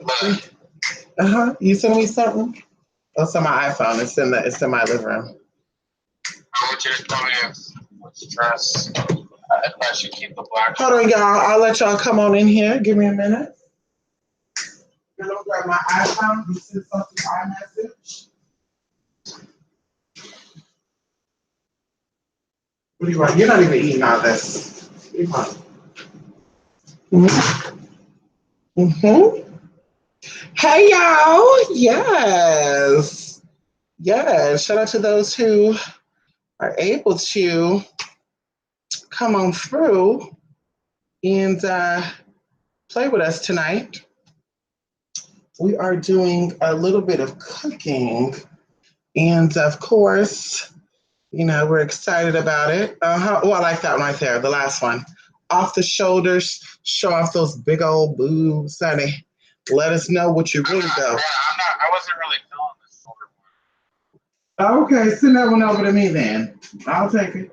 But You sent me something? Oh, it's on my iPhone. It's in my living room. I want you to tell me what's dress. If I should keep the black. Hold on, y'all. I'll let y'all come on in here. Give me a minute. I'm gonna grab my iPhone. You send something by message. What do you want? You're not even eating all this. What do you want? Hey, y'all. Yes. Yes. Shout out to those who are able to come on through and play with us tonight. We are doing a little bit of cooking. And of course, we're excited about it. Oh, I like that one right there, the last one. Off the shoulders, show off those big old boobs, honey. Let us know what you really go. I wasn't really feeling this shoulder one. Okay, send that one over to me then. I'll take it.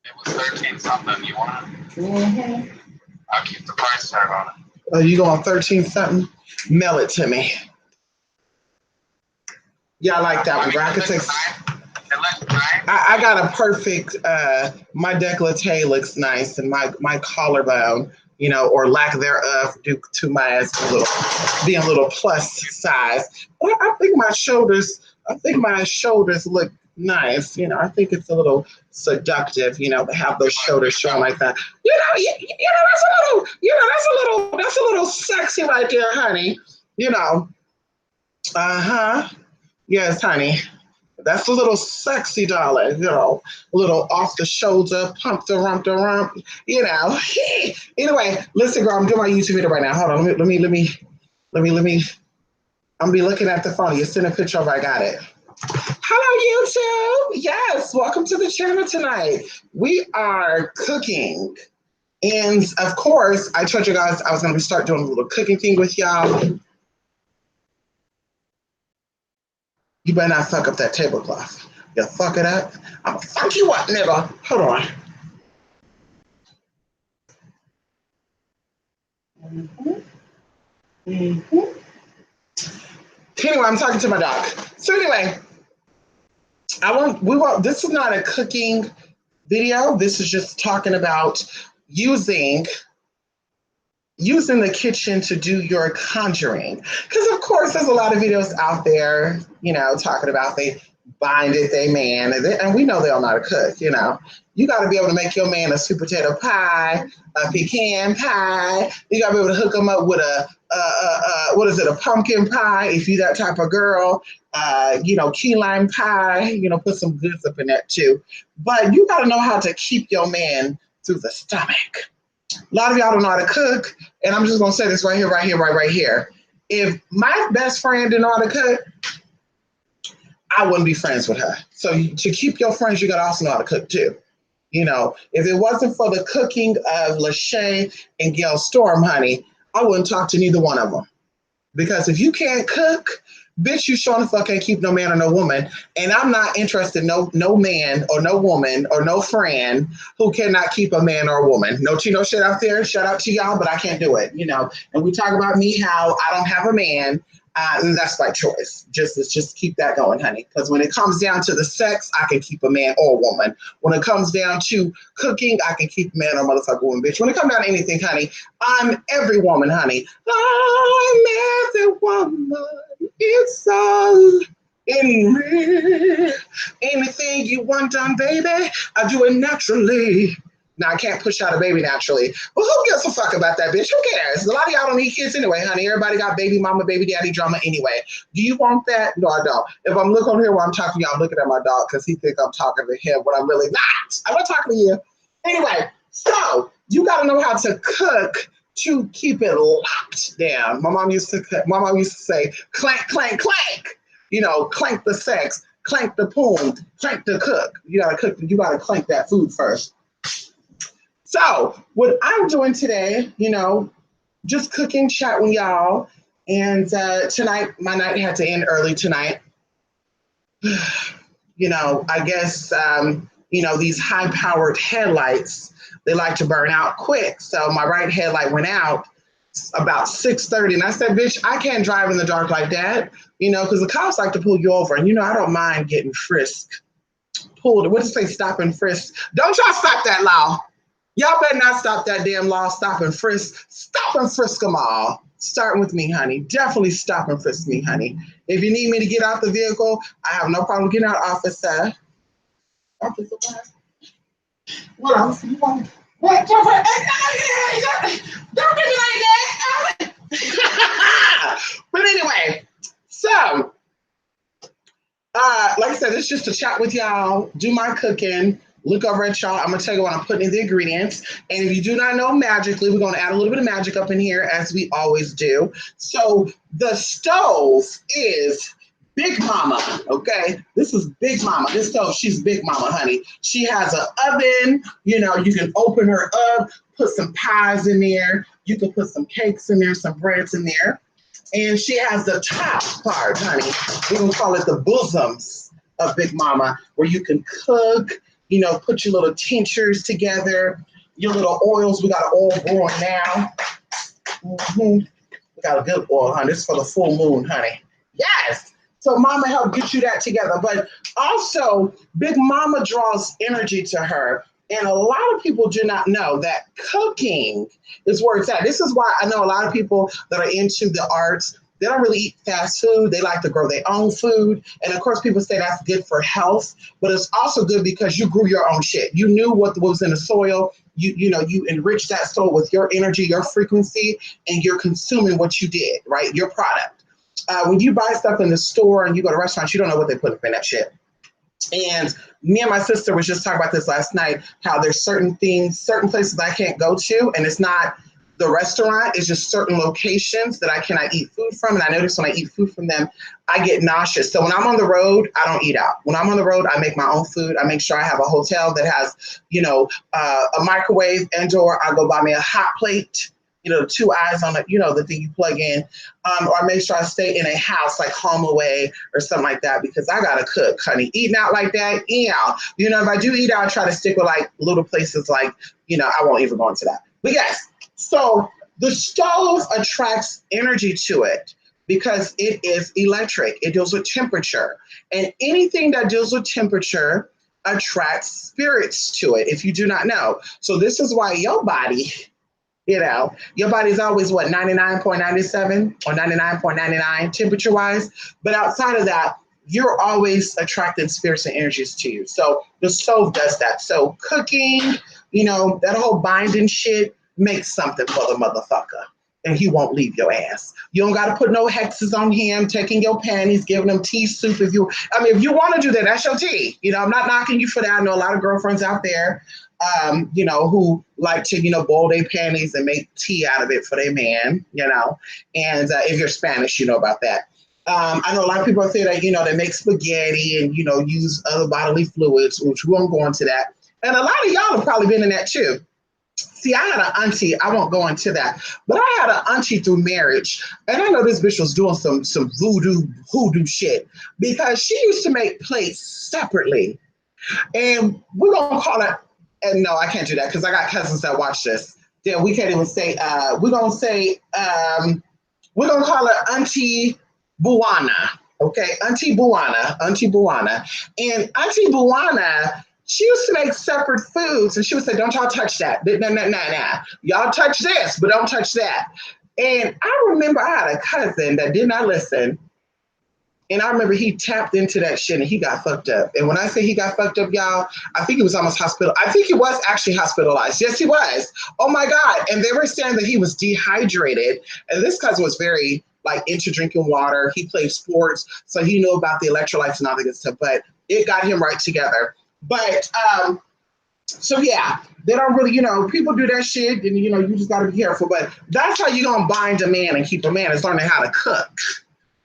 It was 13 something. You want it? Mm-hmm. I'll keep the price tag on it. Oh, you going 13 something? Mail it to me. Yeah, I like that one. I could take. I got a perfect. My décolleté looks nice, and my collarbone, or lack thereof, due to my being a little plus size. But I think my shoulders. Look nice. I think it's a little seductive. To have those shoulders showing like that. That's a little sexy right there, honey. Yes, honey. That's a little sexy, darling. A little off the shoulder, pump the rump, Anyway, listen, girl, I'm doing my YouTube video right now. Hold on, let me. I'm gonna be looking at the phone. You send a picture over. I got it. Hello, YouTube. Yes, welcome to the channel tonight. We are cooking, and of course, I told you guys I was gonna start doing a little cooking thing with y'all. You better not fuck up that tablecloth. You fuck it up, I'm gonna fuck you up, nigga. Hold on. Anyway, I'm talking to my dog. So anyway, this is not a cooking video. This is just talking about using the kitchen to do your conjuring. Because of course, there's a lot of videos out there, talking about they binded their man, and we know they don't know how to cook. You got to be able to make your man a sweet potato pie, a pecan pie. You got to be able to hook him up with a pumpkin pie if you that type of girl. Key lime pie. Put some goods up in that too. But you got to know how to keep your man through the stomach. A lot of y'all don't know how to cook, and I'm just gonna say this right here. If my best friend didn't know how to cook, I wouldn't be friends with her. So to keep your friends, you gotta also know how to cook too. If it wasn't for the cooking of Lachey and Gail Storm, honey, I wouldn't talk to neither one of them. Because if you can't cook, bitch, you sure the fuck can't keep no man or no woman. And I'm not interested in no man or no woman or no friend who cannot keep a man or a woman. No Chino shit out there. Shout out to y'all, but I can't do it. And we talk about me, how I don't have a man. And that's my choice. Let's just keep that going, honey. Because when it comes down to the sex, I can keep a man or a woman. When it comes down to cooking, I can keep a man or motherfucker woman, bitch. When it comes down to anything, honey, I'm every woman, honey. I'm every woman. It's all in me. Anything you want done, baby, I do it naturally. Now, I can't push out a baby naturally. Well, who gives a fuck about that, bitch? Who cares? A lot of y'all don't need kids anyway, honey. Everybody got baby mama, baby daddy drama anyway. Do you want that? No, I don't. If I'm looking over here while I'm talking to y'all, I'm looking at my dog because he thinks I'm talking to him when I'm really not. I'm not talking to you. Anyway, so you got to know how to cook to keep it locked down. My mom used to say, clank, clank, clank. Clank the sex, clank the poom, clank the cook. You got to clank that food first. So what I'm doing today, just cooking, chat with y'all. And tonight, my night had to end early tonight. I guess, these high-powered headlights, they like to burn out quick. So my right headlight went out. about 6:30. And I said, bitch, I can't drive in the dark like that, because the cops like to pull you over. And, I don't mind getting frisked. Pulled. What does it say? Stop and frisk. Don't y'all stop that law. Y'all better not stop that damn law. Stop and frisk. Stop and frisk them all. Starting with me, honey. Definitely stop and frisk me, honey. If you need me to get out the vehicle, I have no problem getting out, officer. Officer, what else? You want? What? Don't do me like that. But anyway, so like I said, it's just to chat with y'all, do my cooking, look over at y'all. I'm gonna tell you what I'm putting in the ingredients. And if you do not know magically, we're gonna add a little bit of magic up in here as we always do. So the stove is Big Mama, okay? This is Big Mama. This stove, she's Big Mama, honey. She has an oven, you can open her up, put some pies in there. You can put some cakes in there, some breads in there. And she has the top part, honey. We're gonna call it the bosoms of Big Mama, where you can cook, put your little tinctures together, your little oils. We got an oil going now. We got a good oil, honey. This is for the full moon, honey. Yes. So Mama helped get you that together. But also, Big Mama draws energy to her. And a lot of people do not know that cooking is where it's at. This is why I know a lot of people that are into the arts, they don't really eat fast food. They like to grow their own food. And of course, people say that's good for health, but it's also good because you grew your own shit. You knew what was in the soil. You enriched that soil with your energy, your frequency, and you're consuming what you did, right? Your product. When you buy stuff in the store and you go to restaurants, you don't know what they put in that shit. And me and my sister was just talking about this last night, how there's certain places I can't go to, and it's not the restaurant, it's just certain locations that I cannot eat food from. And I notice when I eat food from them, I get nauseous. So when I'm on the road, I don't eat out. When I'm on the road, I make my own food. I make sure I have a hotel that has, a microwave, and/or I go buy me a hot plate, 2 eyes on the thing you plug in, or I make sure I stay in a house like Home Away or something like that, because I gotta cook, honey. Eating out like that, yeah. If I do eat out, I try to stick with like little places like, I won't even go into that. But yes, so the stove attracts energy to it because it is electric. It deals with temperature, and anything that deals with temperature attracts spirits to it, if you do not know. So this is why your body, your body's always 99.97 or 99.99 temperature wise. But outside of that, you're always attracting spirits and energies to you. So the stove does that. So cooking, that whole binding shit makes something for the motherfucker. And he won't leave your ass. You don't got to put no hexes on him, taking your panties, giving them tea soup. If you want to do that, that's your tea. I'm not knocking you for that. I know a lot of girlfriends out there, who like to, boil their panties and make tea out of it for their man, and if you're Spanish, you know about that. I know a lot of people say that, they make spaghetti and, use other bodily fluids, which we won't go into that. And a lot of y'all have probably been in that too. See, I had an auntie, I won't go into that, but I had an auntie through marriage, and I know this bitch was doing some hoodoo shit, because she used to make plates separately. And we're going to call it, and no, I can't do that because I got cousins that watch this. Then we can't even say, we're going to call her Auntie Buana, okay? Auntie Buana. And Auntie Buana, she used to make separate foods, and she would say, don't y'all touch that. Nah. Y'all touch this, but don't touch that. And I remember I had a cousin that did not listen. And I remember he tapped into that shit and he got fucked up. And when I say he got fucked up, y'all, I think he was almost hospital. I think he was actually hospitalized. Yes, he was. Oh my God. And they were saying that he was dehydrated. And this cousin was very into drinking water. He played sports, so he knew about the electrolytes and all that good stuff, but it got him right together. But so yeah, they don't really, people do that shit, and you just gotta be careful. But that's how you gonna bind a man and keep a man, is learning how to cook.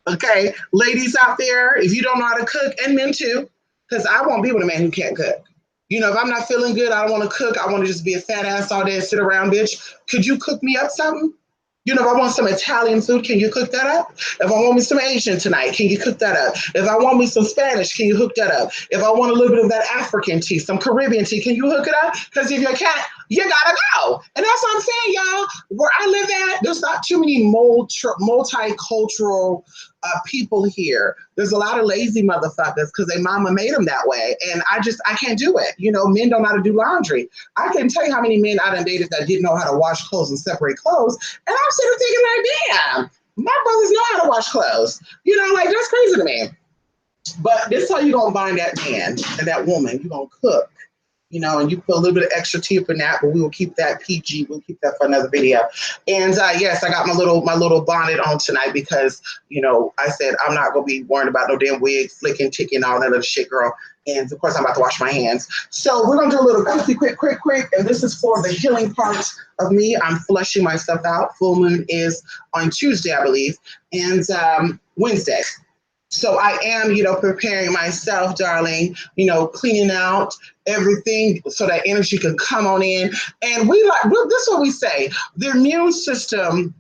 Okay, ladies out there, if you don't know how to cook, and men too, because I won't be with a man who can't cook. If I'm not feeling good, I don't want to cook. I want to just be a fat ass all day and sit around, bitch. Could you cook me up something? If I want some Italian food, can you cook that up? If I want me some Asian tonight, can you cook that up? If I want me some Spanish, can you hook that up? If I want a little bit of that African tea, some Caribbean tea, can you hook it up? Because if you can't, you gotta go. And that's what I'm saying, y'all. Where I live at, there's not too many multicultural people here. There's a lot of lazy motherfuckers because their mama made them that way. And I can't do it. You know, men don't know how to do laundry. I can tell you how many men I done dated that didn't know how to wash clothes and separate clothes. And I'm sitting thinking like, damn, my brothers know how to wash clothes. You know, like that's crazy to me. But this is how you're going to bind that man and that woman. You're going to cook, you know, and you put a little bit of extra tip in that, but we will keep that PG. We'll keep that for another video. And yes, I got my little bonnet on tonight because, you know, I said I'm not going to be worrying about no damn wig, flicking, ticking, all that other shit, girl. And of course, I'm about to wash my hands. So we're going to do a little quick. And this is for the healing part of me. I'm flushing myself out. Full moon is on Tuesday, I believe, and Wednesday. So I am, you know, preparing myself, darling, you know, cleaning out everything so that energy can come on in. And this is what we say, the immune system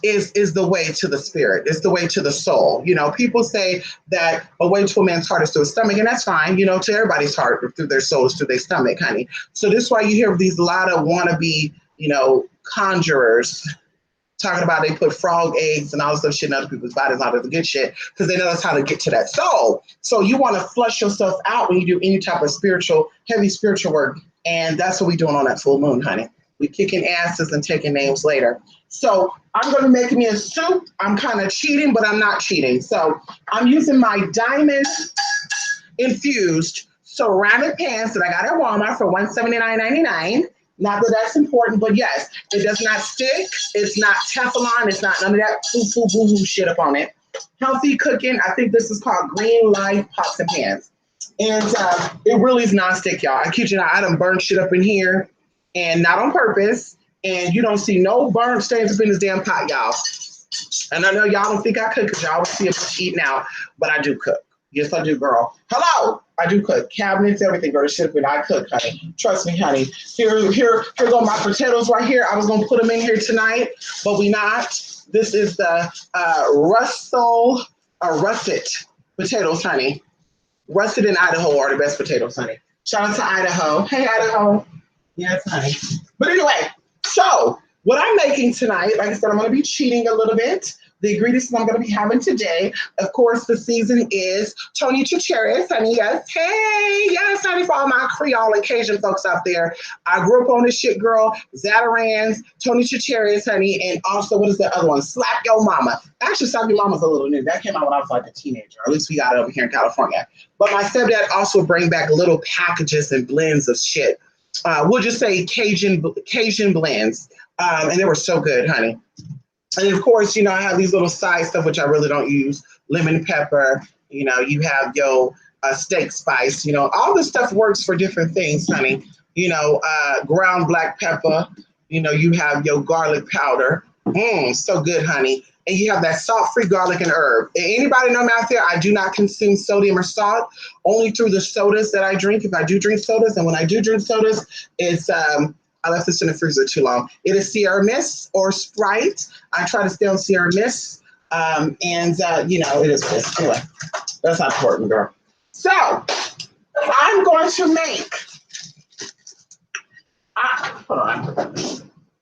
is the way to the spirit. It's the way to the soul. You know, people say that a way to a man's heart is through his stomach, and that's fine. You know, to everybody's heart, through their soul is through their stomach, honey. So this is why you hear these a lot of wannabe, you know, conjurers talking about they put frog eggs and all this other shit in other people's bodies, all this good shit, because they know that's how to get to that soul. So you want to flush yourself out when you do any type of heavy spiritual work. And that's what we're doing on that full moon, honey. We kicking asses and taking names later. So I'm going to make me a soup. I'm kind of cheating, but I'm not cheating. So I'm using my diamond infused ceramic pans that I got at Walmart for $179.99. Not that that's important, but yes, it does not stick. It's not Teflon. It's not none of that boo shit up on it. Healthy cooking. I think this is called Green Life Pots and Pans. And it really is nonstick, y'all. I kid you not, I done burned shit up in here and not on purpose. And you don't see no burn stains up in this damn pot, y'all. And I know y'all don't think I cook because y'all always see us eating out, but I do cook. Yes, I do, girl. Hello, I do cook. Cabinets, everything, girl. Shit, but I cook, honey. Trust me, honey. Here go my potatoes right here. I was gonna put them in here tonight, but we not. This is the russet potatoes, honey. Russet in Idaho are the best potatoes, honey. Shout out to Idaho. Hey, Idaho. Yes, honey. But anyway, so what I'm making tonight, like I said, I'm gonna be cheating a little bit. The ingredients I'm going to be having today, of course, the season is Tony Chacheres, honey. Yes, hey, yes, honey, for all my Creole and Cajun folks out there. I grew up on this shit, girl. Zatarans, Tony Chacheres, honey, and also, what is the other one? Slap Your Mama. Actually, Slap Your Mama's a little new. That came out when I was like a teenager, or at least we got it over here in California. But my stepdad also bring back little packages and blends of shit. We'll just say Cajun blends, and they were so good, honey. And of course, you know, I have these little side stuff, which I really don't use. Lemon pepper, you know, you have your steak spice, you know, all this stuff works for different things, honey. You know, ground black pepper, you know, you have your garlic powder. So good, honey. And you have that salt-free garlic and herb. And anybody know me out there, I do not consume sodium or salt, only through the sodas that I drink. If I do drink sodas, and when I do drink sodas, it's I left this in the freezer too long. It is Sierra Mist or Sprite. I try to stay on Sierra Mist. You know, it is this. Anyway, that's not important, girl. So, I'm going to make, hold on.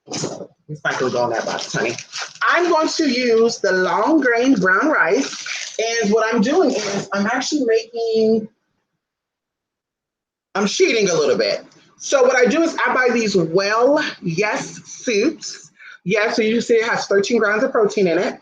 It's not going to go in that box, honey. I'm going to use the long grain brown rice. And what I'm doing is I'm actually I'm cheating a little bit. So what I do is I buy these Yes soups. Yes, so you see it has 13 grams of protein in it.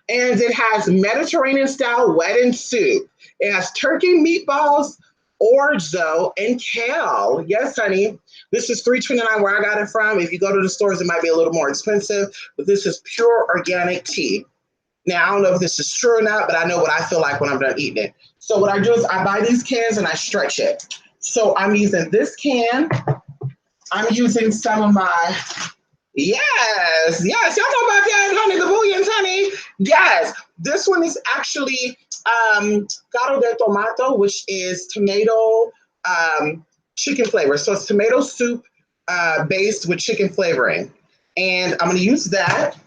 And it has Mediterranean style wedding soup. It has turkey meatballs, orzo, and kale. Yes, honey. This is $3.29 where I got it from. If you go to the stores, it might be a little more expensive, but this is pure organic tea. Now, I don't know if this is true or not, but I know what I feel like when I'm done eating it. So what I do is I buy these cans and I stretch it. So I'm using this can. I'm using some of my, yes, y'all know about that, honey, the bouillons, honey. Yes, this one is actually caldo de tomato, which is tomato chicken flavor. So it's tomato soup based with chicken flavoring. And I'm gonna use that.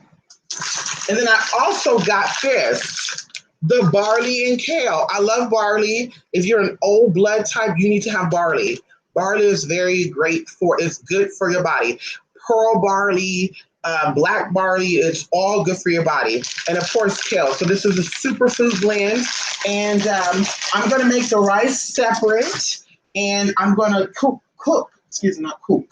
And then I also got this, the barley and kale. I love barley. If you're an old blood type, you need to have barley. Barley is very great it's good for your body. Pearl barley, black barley, it's all good for your body. And of course, kale. So this is a superfood blend. And I'm going to make the rice separate. And I'm going to excuse me, not cook.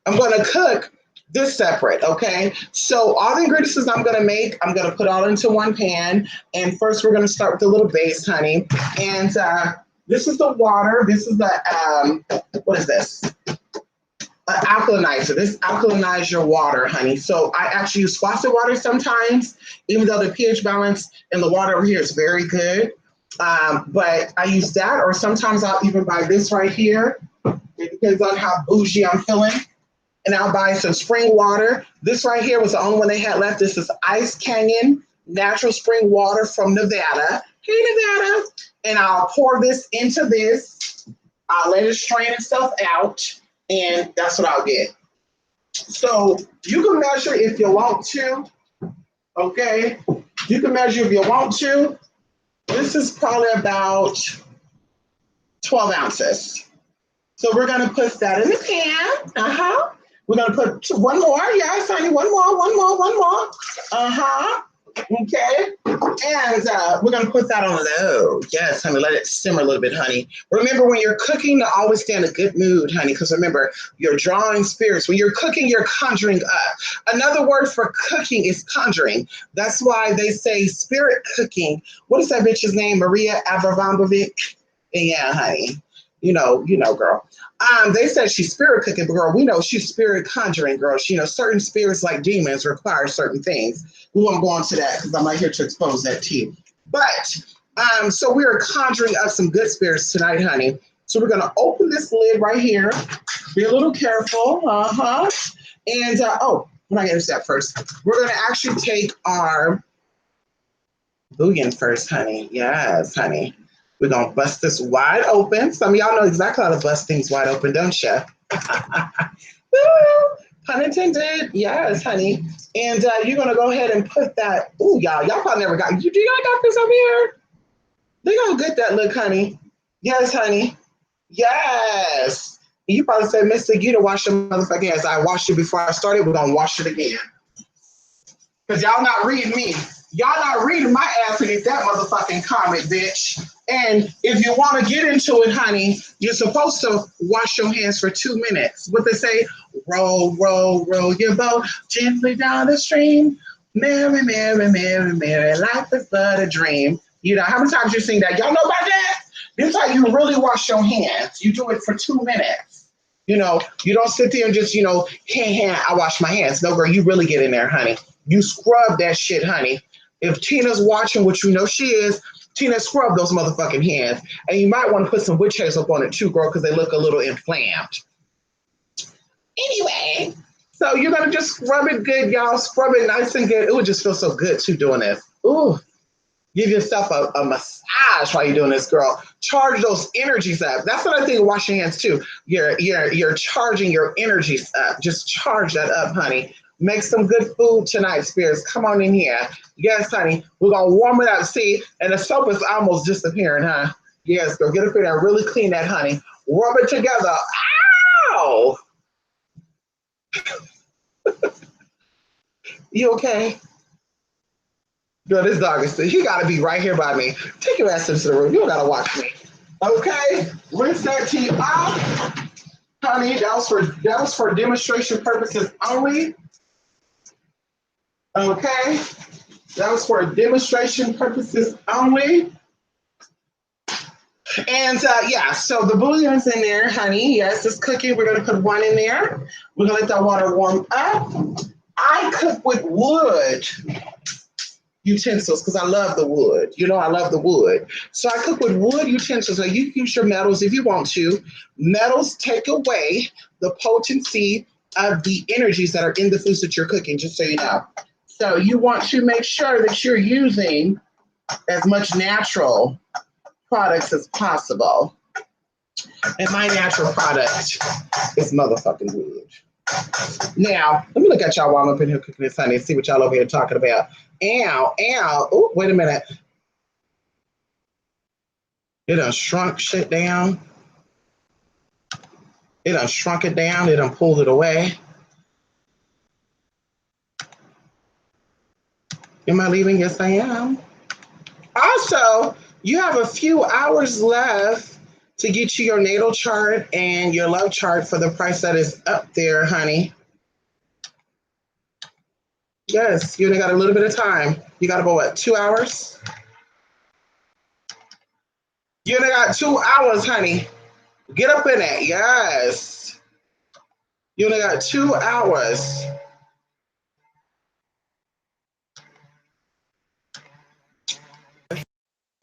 I'm going to cook this separate, okay? So all the ingredients I'm going to make, I'm going to put all into one pan. And first, we're going to start with a little base, honey. And this is the water. This is the, what is this? Alkalinizer. This alkalinizes your water, honey. So I actually use faucet water sometimes, even though the pH balance in the water over here is very good. But I use that, or sometimes I'll even buy this right here. It depends on how bougie I'm feeling. And I'll buy some spring water. This right here was the only one they had left. This is Ice Canyon natural spring water from Nevada. Hey, Nevada. And I'll pour this into this. I'll let it strain itself out. And that's what I'll get. So you can measure if you want to. Okay. You can measure if you want to. This is probably about 12 ounces. So we're going to put that in the pan. We're going to put one more. Yes, honey. One more. Okay. And we're going to put that on low. Yes, honey. Let it simmer a little bit, honey. Remember, when you're cooking, to always stay in a good mood, honey, because remember, you're drawing spirits. When you're cooking, you're conjuring up. Another word for cooking is conjuring. That's why they say spirit cooking. What is that bitch's name? Maria Abramovic? Yeah, honey. You know, girl. They said she's spirit cooking, but girl, we know she's spirit conjuring, girl. She, certain spirits like demons require certain things. We won't go on to that because I'm not here to expose that to you. But so we're conjuring up some good spirits tonight, honey. So we're gonna open this lid right here. Be a little careful, And oh, I'm not gonna do that first. We're gonna actually take our bouillon first, honey. Yes, honey. We're going to bust this wide open. Some of y'all know exactly how to bust things wide open, don't you? Pun intended. Yes, honey. And you're going to go ahead and put that. Ooh, y'all probably never got. Do y'all got this over here? They going to get that look, honey. Yes, honey. Yes. You probably said, Mr. You to wash your motherfucking hands. I washed it before I started. We're going to wash it again. Because y'all not reading me. Y'all not reading my ass and get that motherfucking comment, bitch. And if you want to get into it, honey, you're supposed to wash your hands for 2 minutes. What they say, roll, roll, roll your boat gently down the stream. Mary, Mary, Mary, Mary, life is but a dream. You know, how many times you sing that? Y'all know about that? This is how you really wash your hands. You do it for 2 minutes. You know, you don't sit there and just, I wash my hands. No, girl, you really get in there, honey. You scrub that shit, honey. If Tina's watching, which we know she is, Tina, scrub those motherfucking hands. And you might want to put some witch hazel up on it too, girl, because they look a little inflamed. Anyway, so you're going to just scrub it good, y'all. Scrub it nice and good. It would just feel so good, too, doing this. Ooh. Give yourself a massage while you're doing this, girl. Charge those energies up. That's what I think of washing hands, too. You're charging your energies up. Just charge that up, honey. Make some good food tonight, spirits. Come on in here. Yes, honey. We're going to warm it up. See, and the soap is almost disappearing, huh? Yes, go get up in there. Really clean that, honey. Rub it together. Ow! You okay? Girl, this dog is, he got to be right here by me. Take your ass into the room. You don't got to watch me. Okay? Rinse that tea off. Honey, that was for demonstration purposes only. Okay, that was for demonstration purposes only. And yeah, so the bouillon's in there, honey. Yes, it's cooking. We're gonna put one in there. We're gonna let that water warm up. I cook with wood utensils because I love the wood. I love the wood. So I cook with wood utensils. So you can use your metals if you want to. Metals take away the potency of the energies that are in the foods that you're cooking, just so you know. So you want to make sure that you're using as much natural products as possible. And my natural product is motherfucking wood. Now, let me look at y'all while I'm up in here cooking this, honey, and see what y'all over here talking about. Ow, ow. Oh, wait a minute. It done shrunk shit down. It done shrunk it down. It done pulled it away. Am I leaving? Yes, I am. Also, you have a few hours left to get you your natal chart and your love chart for the price that is up there, honey. Yes, you only got a little bit of time. You got about what, 2 hours? You only got 2 hours, honey. Get up in it. Yes. You only got 2 hours.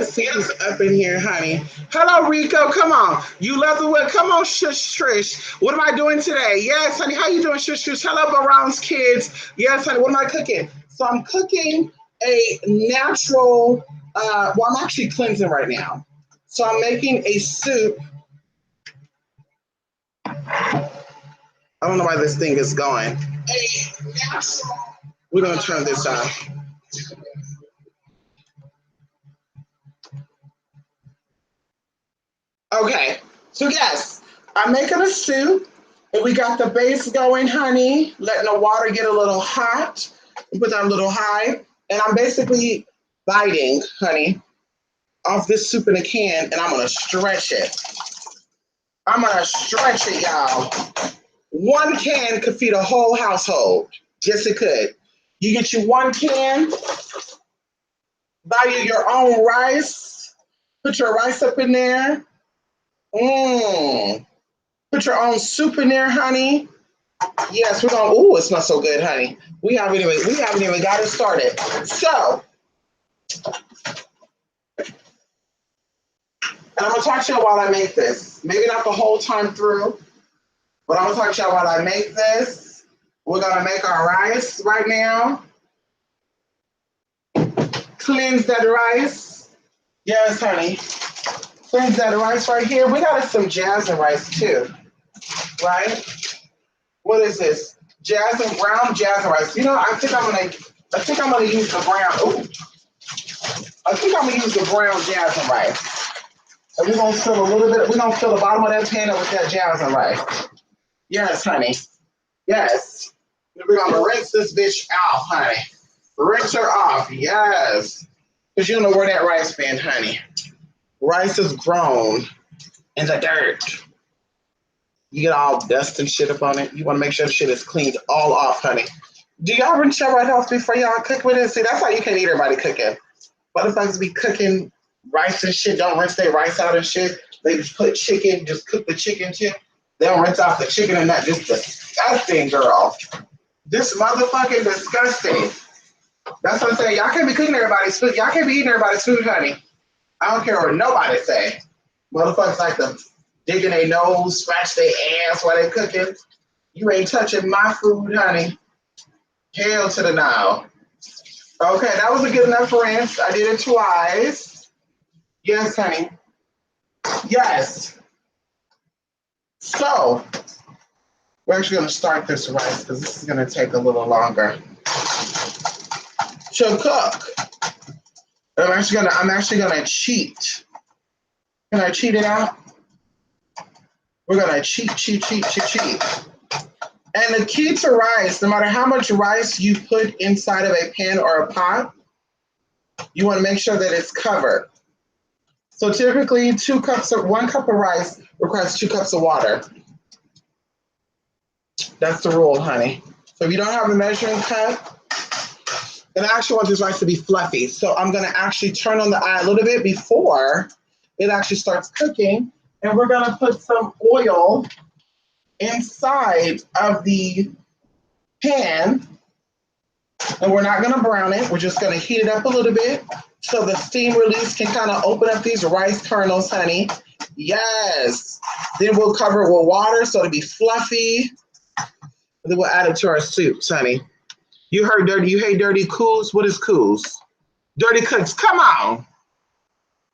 See us up in here, honey. Hello, Rico. Come on. You love the way. Come on, Shush Trish. What am I doing today? Yes, honey. How you doing, Shush Trish? Hello, Baron's kids. Yes, honey. What am I cooking? So I'm cooking a natural. Well, I'm actually cleansing right now. So I'm making a soup. I don't know why this thing is going. A natural. We're gonna turn this off. Okay, so yes, I'm making a soup, and we got the base going, honey. Letting the water get a little hot. We put that a little high, and I'm basically biting, honey, off this soup in a can, and I'm gonna stretch it. I'm gonna stretch it, y'all. One can could feed a whole household. Yes, it could. You get you one can, buy you your own rice, put your rice up in there. Mmm. Put your own soup in there, honey. Yes, we're gonna. Ooh, it smells so good, honey. We haven't even got it started. So, and I'm gonna talk to you while I make this. Maybe not the whole time through, but I'm gonna talk to you while I make this. We're gonna make our rice right now. Cleanse that rice. Yes, honey. Cleanse that rice right here. We got us some jasmine rice too, right? What is this? Brown jasmine rice. You know, I think I'm gonna use the brown. Ooh, I think I'm gonna use the brown jasmine rice. And we're gonna fill a little bit. We're gonna fill the bottom of that pan up with that jasmine rice. Yes, honey. Yes. We're gonna rinse this bitch out, honey. Rinse her off. Yes. Because you don't know where that rice been, honey. Rice is grown in the dirt. You get all dust and shit up on it. You want to make sure the shit is cleaned all off, honey. Do y'all rinse your rice off before y'all cook with it? See, that's why you can't eat everybody cooking. Motherfuckers be cooking rice and shit, don't rinse their rice out and shit. They just put chicken, just cook the chicken too. They don't rinse off the chicken and that. Just disgusting, girl. This motherfucking disgusting. That's what I'm saying. Y'all can't be cooking everybody's food. Y'all can't be eating everybody's food, honey. I don't care what nobody say. Motherfuckers like to digging their nose, scratch their ass while they cooking. You ain't touching my food, honey. Hell to the no. Okay, that was a good enough rinse. I did it twice. Yes, honey. Yes. So, we're actually going to start this rice because this is going to take a little longer to cook. I'm actually gonna cheat. Can I cheat it out? We're gonna cheat. And the key to rice, no matter how much rice you put inside of a pan or a pot, you want to make sure that it's covered. So typically 1 cup of rice requires 2 cups of water. That's the rule, honey. So if you don't have a measuring cup, and I actually want this rice to be fluffy. So I'm gonna actually turn on the eye a little bit before it actually starts cooking. And we're gonna put some oil inside of the pan. And we're not gonna brown it. We're just gonna heat it up a little bit so the steam release can kind of open up these rice kernels, honey. Yes. Then we'll cover it with water so it'll be fluffy. And then we'll add it to our soups, honey. You heard dirty. You hate dirty cools? What is cools? Dirty cooks. Come on.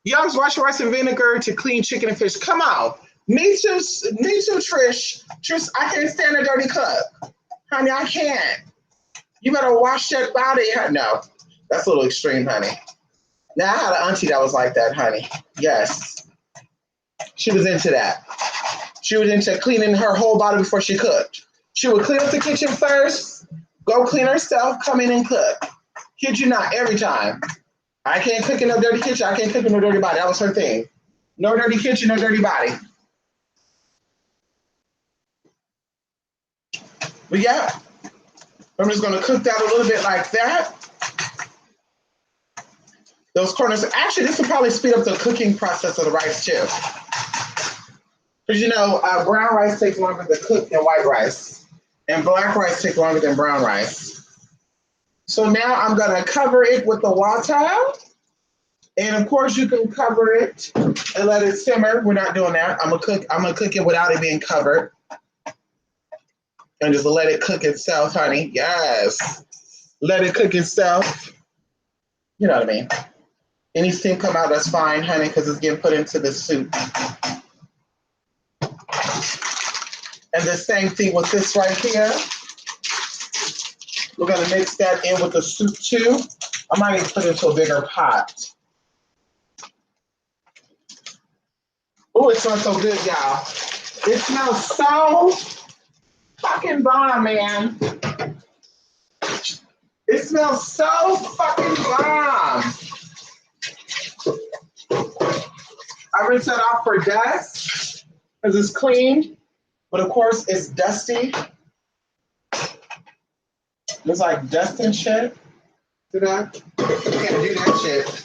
You always wash rice and vinegar to clean chicken and fish. Come on. Me too, Trish. Trish, I can't stand a dirty cook. Honey, I can't. You better wash that body. No, that's a little extreme, honey. Now, I had an auntie that was like that, honey. Yes. She was into that. She was into cleaning her whole body before she cooked. She would clean up the kitchen first, go clean herself, come in and cook. Kid you not, every time. I can't cook in no dirty kitchen. I can't cook in no dirty body. That was her thing. No dirty kitchen, no dirty body. But yeah, I'm just gonna cook that a little bit like that. Those corners, actually, this will probably speed up the cooking process of the rice too. Because you know, brown rice takes longer to cook than white rice. And black rice takes longer than brown rice. So now I'm gonna cover it with the water. And of course you can cover it and let it simmer. We're not doing that. I'm gonna cook it without it being covered. And just let it cook itself, honey. Yes. Let it cook itself. You know what I mean? Any steam come out, that's fine, honey, because it's getting put into the soup. And the same thing with this right here. We're gonna mix that in with the soup too. I might even put it into a bigger pot. Oh, it smells so good, y'all. It smells so fucking bomb, man. It smells so fucking bomb. I rinse that off for dust because it's clean, but of course it's dusty. It's like dust and shit. See that? You can't do that shit.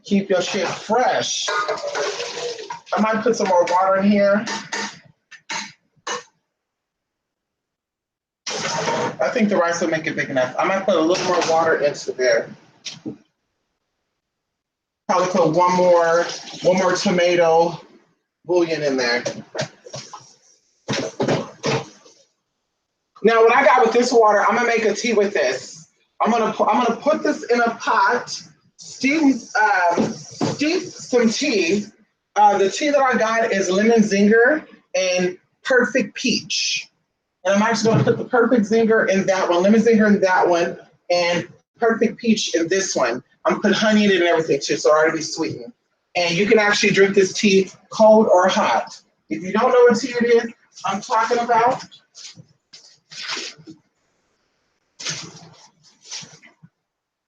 Keep your shit fresh. I might put some more water in here. I think the rice will make it big enough. I might put a little more water into there. Probably put one more tomato bouillon in there. Now, what I got with this water, I'm gonna make a tea with this. I'm gonna put this in a pot, steep some tea. The tea that I got is lemon zinger and perfect peach. And I'm actually gonna put the perfect zinger in that one, lemon zinger in that one, and perfect peach in this one. I'm gonna put honey in it and everything too, so it'll already be sweetened. And you can actually drink this tea cold or hot. If you don't know what tea it is, I'm talking about.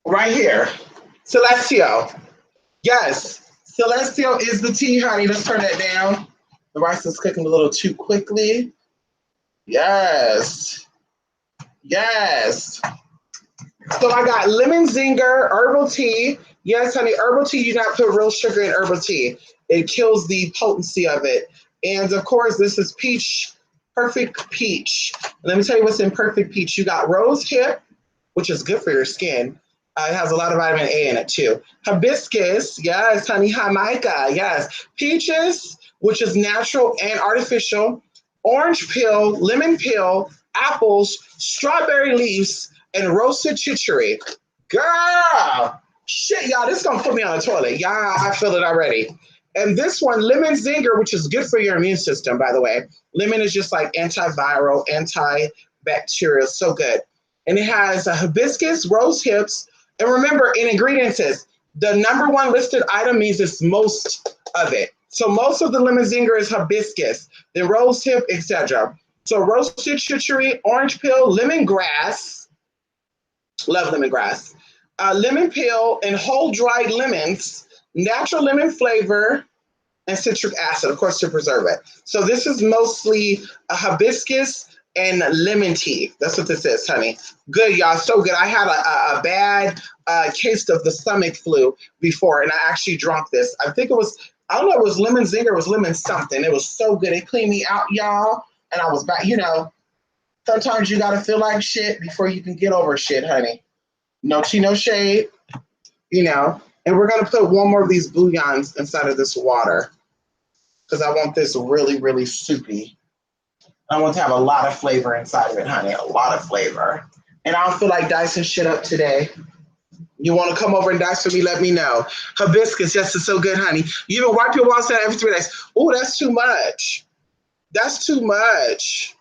Right here, Celestial. Yes, Celestial is the tea, honey. Let's turn that down. The rice is cooking a little too quickly. Yes. Yes. So I got lemon zinger, herbal tea. Yes, honey, herbal tea, you do not put real sugar in herbal tea. It kills the potency of it. And of course, this is peach, perfect peach. Let me tell you what's in perfect peach. You got rose hip, which is good for your skin. It has a lot of vitamin A in it too. Hibiscus, yes, honey, Jamaica, yes. Peaches, which is natural and artificial. Orange peel, lemon peel, apples, strawberry leaves, and roasted chicory. Girl, shit, y'all, this is gonna put me on the toilet. Y'all, I feel it already. And this one, lemon zinger, which is good for your immune system, by the way. Lemon is just like antiviral, antibacterial, so good. And it has a hibiscus, rose hips, and remember, in ingredients, the #1 listed item means it's most of it. So most of the lemon zinger is hibiscus, then rose hip, etc. So roasted chicory, orange peel, lemongrass, love lemongrass, lemon peel, and whole dried lemons, natural lemon flavor, and citric acid, of course, to preserve it. So this is mostly a hibiscus and lemon tea. That's what this is, honey. Good, y'all, so good. I had a bad case of the stomach flu before, and I actually drank this. I think it was, I don't know, it was lemon zinger, it was lemon something. It was so good. It cleaned me out, y'all, and I was back. You know, sometimes you gotta feel like shit before you can get over shit, honey. No tea, no shade, you know. And we're gonna put one more of these bouillons inside of this water because I want this really, really soupy. I want to have a lot of flavor inside of it, honey, a lot of flavor. And I don't feel like dicing shit up today. You want to come over and dice for me, let me know. Hibiscus, yes, it's so good, honey. You even wipe your walls down every 3 days. Oh, that's too much. That's too much.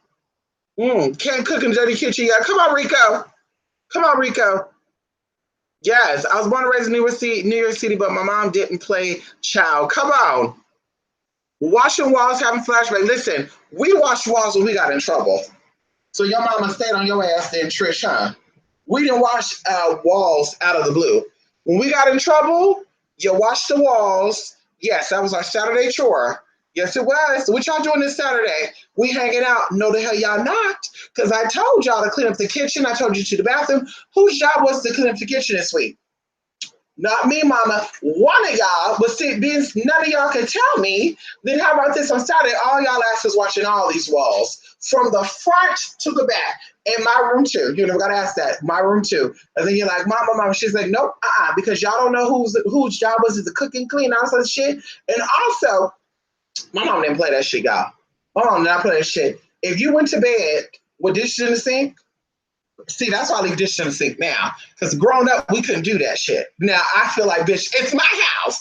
Can't cook in dirty kitchen yet. Come on, Rico. Come on, Rico. Yes, I was born and raised in New York City, but my mom didn't play child. Come on. Washing walls, having flashbacks. Listen, we washed walls when we got in trouble. So your mama stayed on your ass then, Trish, huh? We didn't wash walls out of the blue. When we got in trouble, you washed the walls. Yes, that was our Saturday chore. Yes, it was. What y'all doing this Saturday? We hanging out. No, the hell y'all not. Because I told y'all to clean up the kitchen. I told you to the bathroom. Whose job was to clean up the kitchen this week? Not me, mama. One of y'all, but see, being none of y'all can tell me, then how about this on Saturday? All y'all asses watching all these walls from the front to the back. In my room too. You never got to ask that. My room too. And then you're like, mama. She's like, nope, because y'all don't know whose job was it to cook and clean, all that shit. And also, my mom didn't play that shit, y'all. My mom did not play that shit. If you went to bed with dishes in the sink, see, that's why I leave dishes in the sink now. Because growing up, we couldn't do that shit. Now I feel like, bitch, it's my house.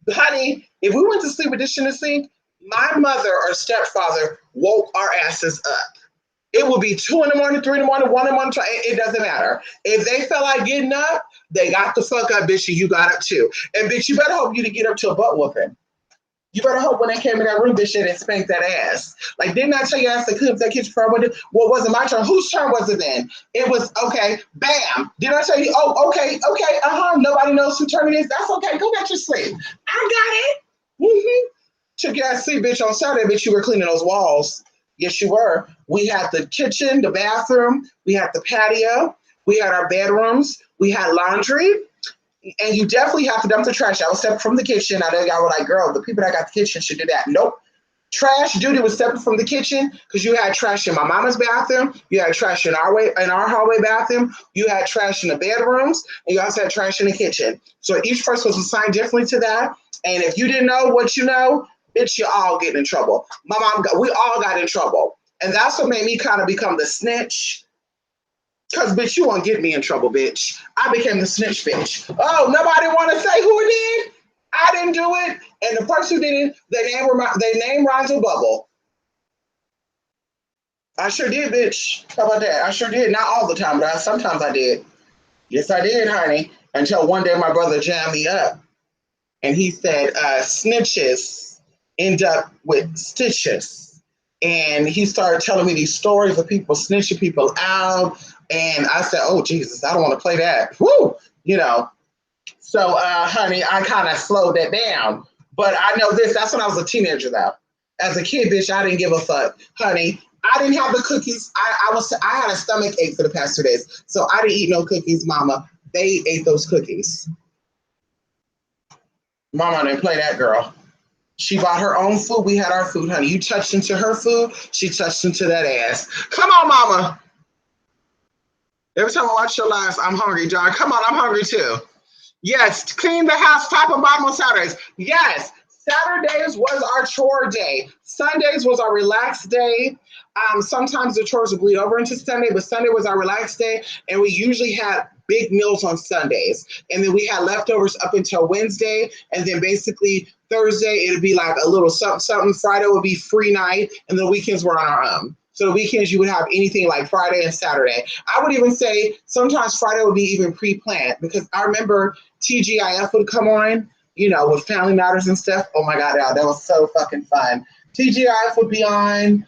Honey, if we went to sleep with dishes in the sink, my mother or stepfather woke our asses up. It would be 2 in the morning, 3 in the morning, 1 in the morning. It doesn't matter. If they felt like getting up, they got the fuck up, bitch, and you got up too. And bitch, you better hope you didn't get up to a butt whooping. You better hope when they came in that room, bitch, they didn't spank that ass. Like, didn't I tell you ass to clean up that kitchen for what wasn't my turn? Whose turn was it then? It was, okay, bam. Did I tell you, oh, okay, nobody knows who turn it is? That's okay, go back to sleep. I got it. Mm-hmm. Took your ass sleep, bitch, on Saturday, bitch, you were cleaning those walls. Yes, you were. We had the kitchen, the bathroom, we had the patio, we had our bedrooms, we had laundry, and you definitely have to dump the trash. I was separate from the kitchen. I know y'all were like, girl, the people that got the kitchen should do that. Nope. Trash duty was separate from the kitchen because you had trash in my mama's bathroom, you had trash in our hallway bathroom, you had trash in the bedrooms, and you also had trash in the kitchen. So each person was assigned differently to that. And if you didn't know what you know, bitch, you all getting in trouble. We all got in trouble. And that's what made me kind of become the snitch. Cause bitch, you won't get me in trouble, bitch. I became the snitch, bitch. Oh, nobody want to say who it did? I didn't do it, and the person who did it, their name rhymes with bubble. I sure did, bitch. How about that? I sure did. Not all the time, but sometimes I did. Yes, I did, honey. Until one day my brother jammed me up, and he said, "Snitches end up with stitches." And he started telling me these stories of people snitching people out. And I said, oh, Jesus, I don't want to play that. Woo! You know. So, honey, I kind of slowed that down. But I know this. That's when I was a teenager, though. As a kid, bitch, I didn't give a fuck. Honey, I didn't have the cookies. I had a stomach ache for the past 2 days. So I didn't eat no cookies, mama. They ate those cookies. Mama didn't play that, girl. She bought her own food. We had our food, honey. You touched into her food, she touched into that ass. Come on, mama. Every time I watch your lives, I'm hungry, John. Come on, I'm hungry too. Yes, clean the house top and bottom on Saturdays. Yes, Saturdays was our chore day. Sundays was our relaxed day. Sometimes the chores would bleed over into Sunday, but Sunday was our relaxed day, and we usually had big meals on Sundays. And then we had leftovers up until Wednesday, and then basically Thursday it'd be like a little something, something. Friday would be free night, and the weekends were on our own. So the weekends you would have anything like Friday and Saturday. I would even say sometimes Friday would be even pre-planned because I remember TGIF would come on, with Family Matters and stuff. Oh my God, that was so fucking fun. TGIF would be on.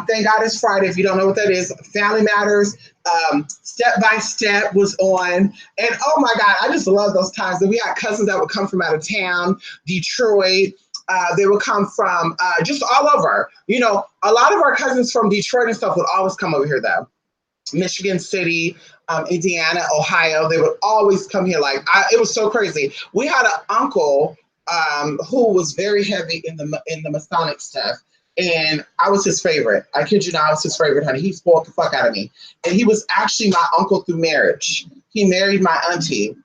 Thank God it's Friday. If you don't know what that is, Family Matters, Step by Step was on. And oh my God, I just love those times. And we had cousins that would come from out of town, Detroit. They would come from just all over. A lot of our cousins from Detroit and stuff would always come over here, though. Michigan City, Indiana, Ohio. They would always come here. It was so crazy. We had an uncle who was very heavy in the Masonic stuff. And I was his favorite. I kid you not, I was his favorite, honey. He spoiled the fuck out of me. And he was actually my uncle through marriage. He married my auntie.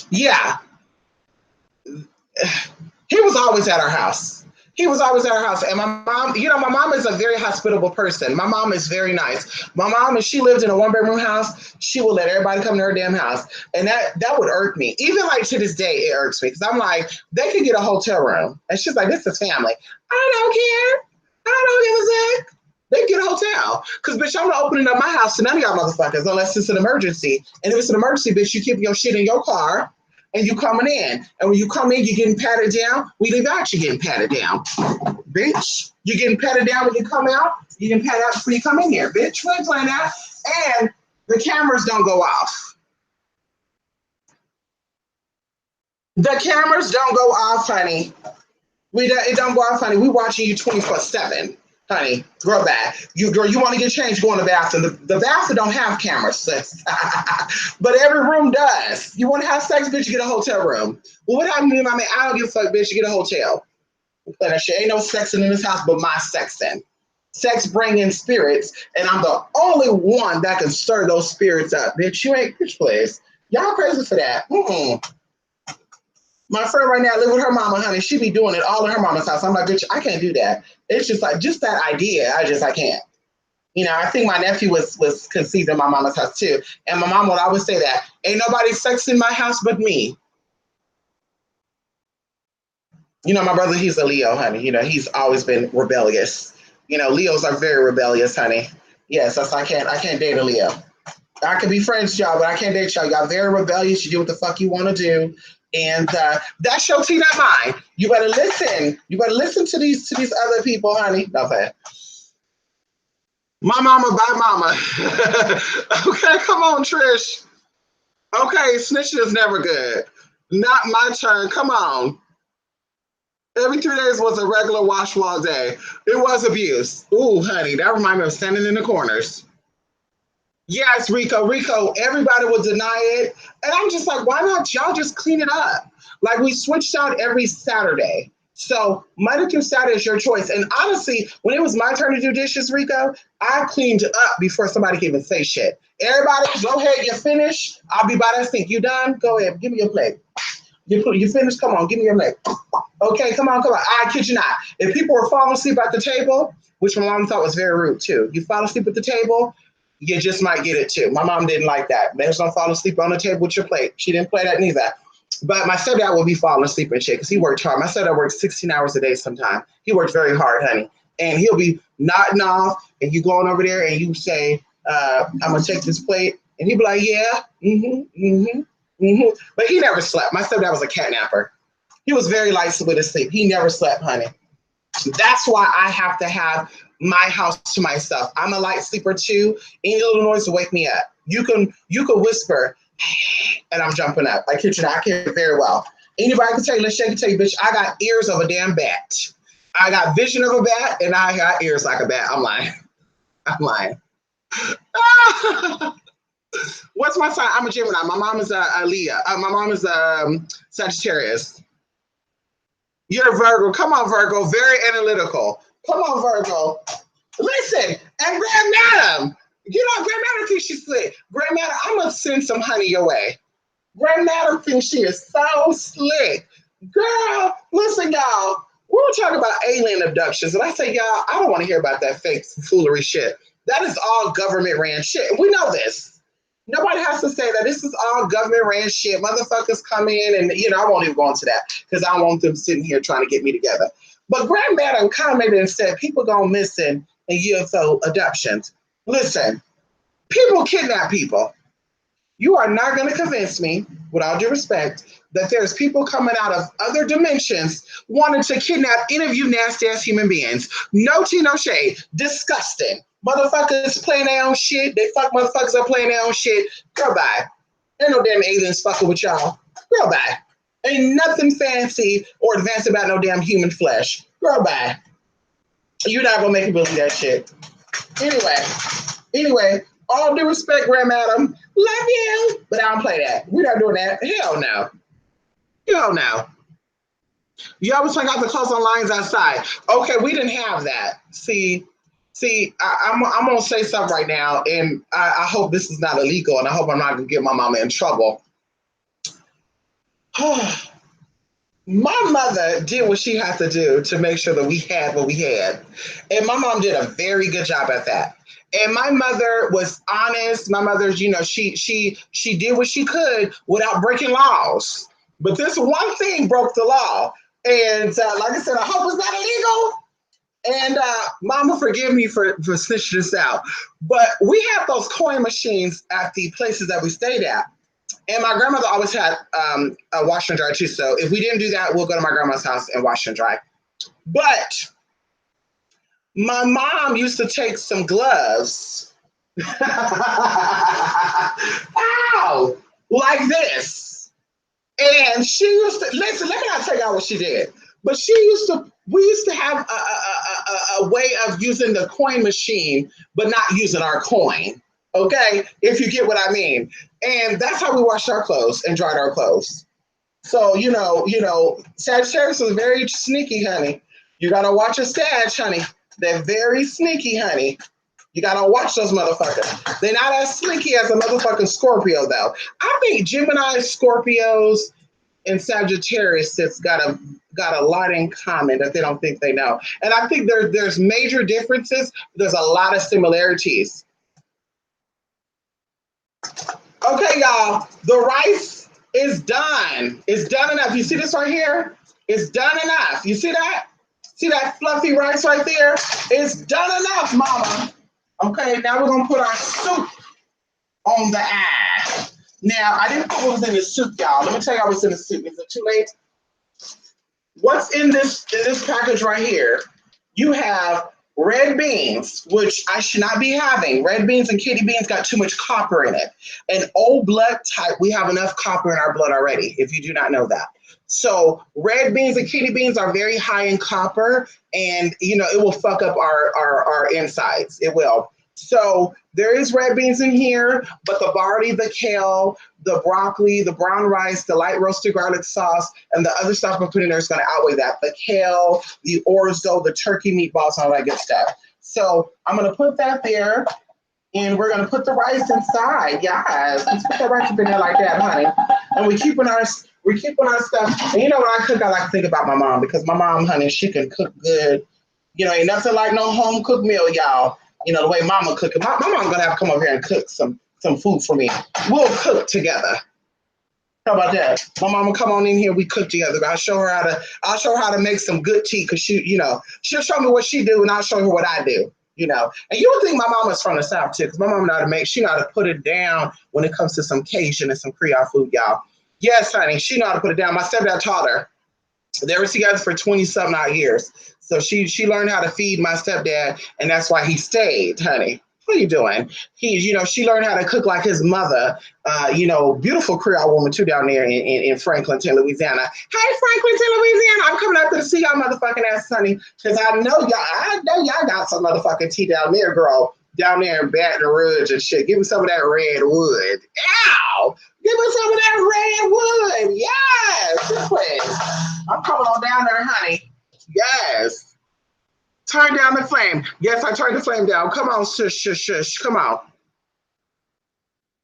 Yeah, he was always at our house. He was always at our house. And my mom, my mom is a very hospitable person. My mom is very nice. My mom, if she lived in a 1-bedroom house, she would let everybody come to her damn house. And that would irk me. Even like to this day, it irks me. Because I'm like, they could get a hotel room. And she's like, this is family. I don't care. I don't give a fuck. They get a hotel. Because, bitch, I'm not opening up my house to none of y'all motherfuckers unless it's an emergency. And if it's an emergency, bitch, you keep your shit in your car and you coming in. And when you come in, you're getting patted down. We leave out, you're getting patted down. Bitch, you're getting patted down when you come out. You can pat out before you come in here, bitch. We ain't playing that. And the cameras don't go off. The cameras don't go off, honey. It don't go off, honey. We watching you 24/7, honey. Girl, back. Girl, you want to get changed, go in the bathroom. The bathroom don't have cameras, sis. But every room does. You want to have sex, bitch, you get a hotel room. Well, what happened to me, my man? I don't give a fuck, bitch, you get a hotel. But that shit ain't no sexing in this house but my sexing. Sex bringing spirits, and I'm the only one that can stir those spirits up. Bitch, you ain't, bitch, please. Y'all crazy for that. My friend right now live with her mama, honey. She be doing it all in her mama's house. I'm like, bitch, I can't do that. It's just like, just that idea. I can't. You know, I think my nephew was conceived in my mama's house too. And my mom would always say that. Ain't nobody sex in my house but me. You know, my brother, he's a Leo, honey. You know, he's always been rebellious. You know, Leos are very rebellious, honey. Yes, that's I can't date a Leo. I can be friends with y'all, but I can't date y'all. Y'all very rebellious. You do what the fuck you want to do. And that's your tea, not mine. You better listen. You better listen to these other people, honey. No fair. My mama by mama. Okay, come on, Trish. Okay, snitching is never good. Not my turn. Come on. Every 3 days was a regular wash wall day. It was abuse. Ooh, honey, that reminded me of standing in the corners. Yes, Rico, everybody will deny it. And I'm just like, why not y'all just clean it up? Like we switched out every Saturday. So Monday through Saturday is your choice. And honestly, when it was my turn to do dishes, Rico, I cleaned up before somebody can even say shit. Everybody, go ahead, you finished. I'll be by that sink. You done? Go ahead, give me your plate. You finished? Come on, give me your plate. Okay, come on. I kid you not. If people were falling asleep at the table, which my mom thought was very rude too, you fall asleep at the table, you just might get it too. My mom didn't like that. Man's don't fall asleep on the table with your plate. She didn't play that neither. But my stepdad will be falling asleep and shit because he worked hard. My stepdad worked 16 hours a day sometimes. He worked very hard, honey. And he'll be nodding off, and you going over there and you say, I'm going to take this plate. And he'll be like, yeah, But he never slept. My stepdad was a catnapper. He was very light with his sleep. He never slept, honey. That's why I have to have my house to myself. I'm a light sleeper too. Any little noise will wake me up. You can whisper, and I'm jumping up. I kid you not, I can very well. Anybody can tell you, let's shake and tell you, bitch, I got ears of a damn bat. I got vision of a bat, and I got ears like a bat. I'm lying. What's my sign? I'm a Gemini. My mom is a Leo. My mom is Sagittarius. You're a Virgo. Come on, Virgo. Very analytical. Come on, Virgo. Listen, and Grand Madam. You know, Grand Madam thinks she's slick. Grand Madam, I'm going to send some honey your way. Grand Madam thinks she is so slick. Girl, listen, y'all. We were talking about alien abductions, and I say, y'all, I don't want to hear about that fake foolery shit. That is all government ran shit. We know this. Nobody has to say that. This is all government ran shit. Motherfuckers come in and, you know, I won't even go into that because I don't want them sitting here trying to get me together. But Grand Madam kind of made it and said people go missing in UFO abductions. Listen, people kidnap people. You are not going to convince me, with all due respect, that there's people coming out of other dimensions wanting to kidnap any of you nasty ass human beings. No tea, no shade. Disgusting. Motherfuckers playing their own shit. They fuck motherfuckers up playing their own shit. Girl, bye. Ain't no damn aliens fucking with y'all. Girl, bye. Ain't nothing fancy or advanced about no damn human flesh. Girl, bye. You're not gonna make me believe that shit. Anyway, all due respect, Grand Madam, love you, but I don't play that. We're not doing that. Hell no. Hell no. You always talk about the clothes on lines outside. Okay, we didn't have that. See, I'm going to say something right now, and I hope this is not illegal, and I hope I'm not going to get my mama in trouble. My mother did what she had to do to make sure that we had what we had. And my mom did a very good job at that. And my mother was honest. My mother's, you know, she did what she could without breaking laws. But this one thing broke the law. And like I said, I hope it's not illegal. And Mama, forgive me for snitching this out, but we have those coin machines at the places that we stayed at. And my grandmother always had a wash and dry too. So if we didn't do that, we'll go to my grandma's house and wash and dry. But my mom used to take some gloves, ow, like this. And she used to, listen, let me not tell y'all what she did. But we used to have a way of using the coin machine, but not using our coin. Okay, if you get what I mean. And that's how we washed our clothes and dried our clothes. So, Sagittarius is very sneaky, honey. You gotta watch a Sag, honey. They're very sneaky, honey. You gotta watch those motherfuckers. They're not as sneaky as a motherfucking Scorpio, though. I think Gemini, Scorpios, and Sagittarius has got a lot in common that they don't think they know. And I think there's major differences. There's a lot of similarities. Okay, y'all, the rice is done. It's done enough. You see this right here? It's done enough. You see that? See that fluffy rice right there? It's done enough, mama. Okay, now we're gonna put our soup on the ash. Now, I didn't put what was in the soup, y'all. Let me tell y'all what's in the soup. Is it too late? What's in this package right here? You have red beans, which I should not be having. Red beans and kidney beans got too much copper in it. And O blood type, we have enough copper in our blood already, if you do not know that. So red beans and kidney beans are very high in copper, and it will fuck up our insides. It will. So there is red beans in here, but the barley, the kale, the broccoli, the brown rice, the light roasted garlic sauce, and the other stuff I'm putting in there is going to outweigh that. The kale, the orzo, the turkey meatballs, all that good stuff. So I'm going to put that there, and we're going to put the rice inside. Yes, let's put the rice up in there like that, honey. And we're keeping our stuff. And when I cook, I like to think about my mom, because my mom, honey, she can cook good. Ain't nothing like no home cooked meal, y'all. The way mama cook it. My mom's gonna have to come over here and cook some food for me. We'll cook together. How about that? My mama come on in here, we cook together. I'll show her how to make some good tea, because she'll show me what she do and I'll show her what I do. And you would think my mama's from the South too, because my mama know how to make, she know how to put it down when it comes to some Cajun and some Creole food, y'all. Yes, honey, she know how to put it down. My stepdad taught her. They were together for 20-something odd years. So she learned how to feed my stepdad, and that's why he stayed, honey. What are you doing? She learned how to cook like his mother, beautiful Creole woman too down there in Franklinton, Louisiana. Hey, Franklinton, Louisiana, I'm coming out there to see y'all motherfucking ass, honey, because I know y'all got some motherfucking tea down there, girl. Down there in Baton Rouge and shit. Give me some of that red wood. Ow! Give me some of that red wood. Yes, this place. I'm coming on down there, honey. Yes. Turn down the flame. Yes, I turned the flame down. Come on, shush. Come on.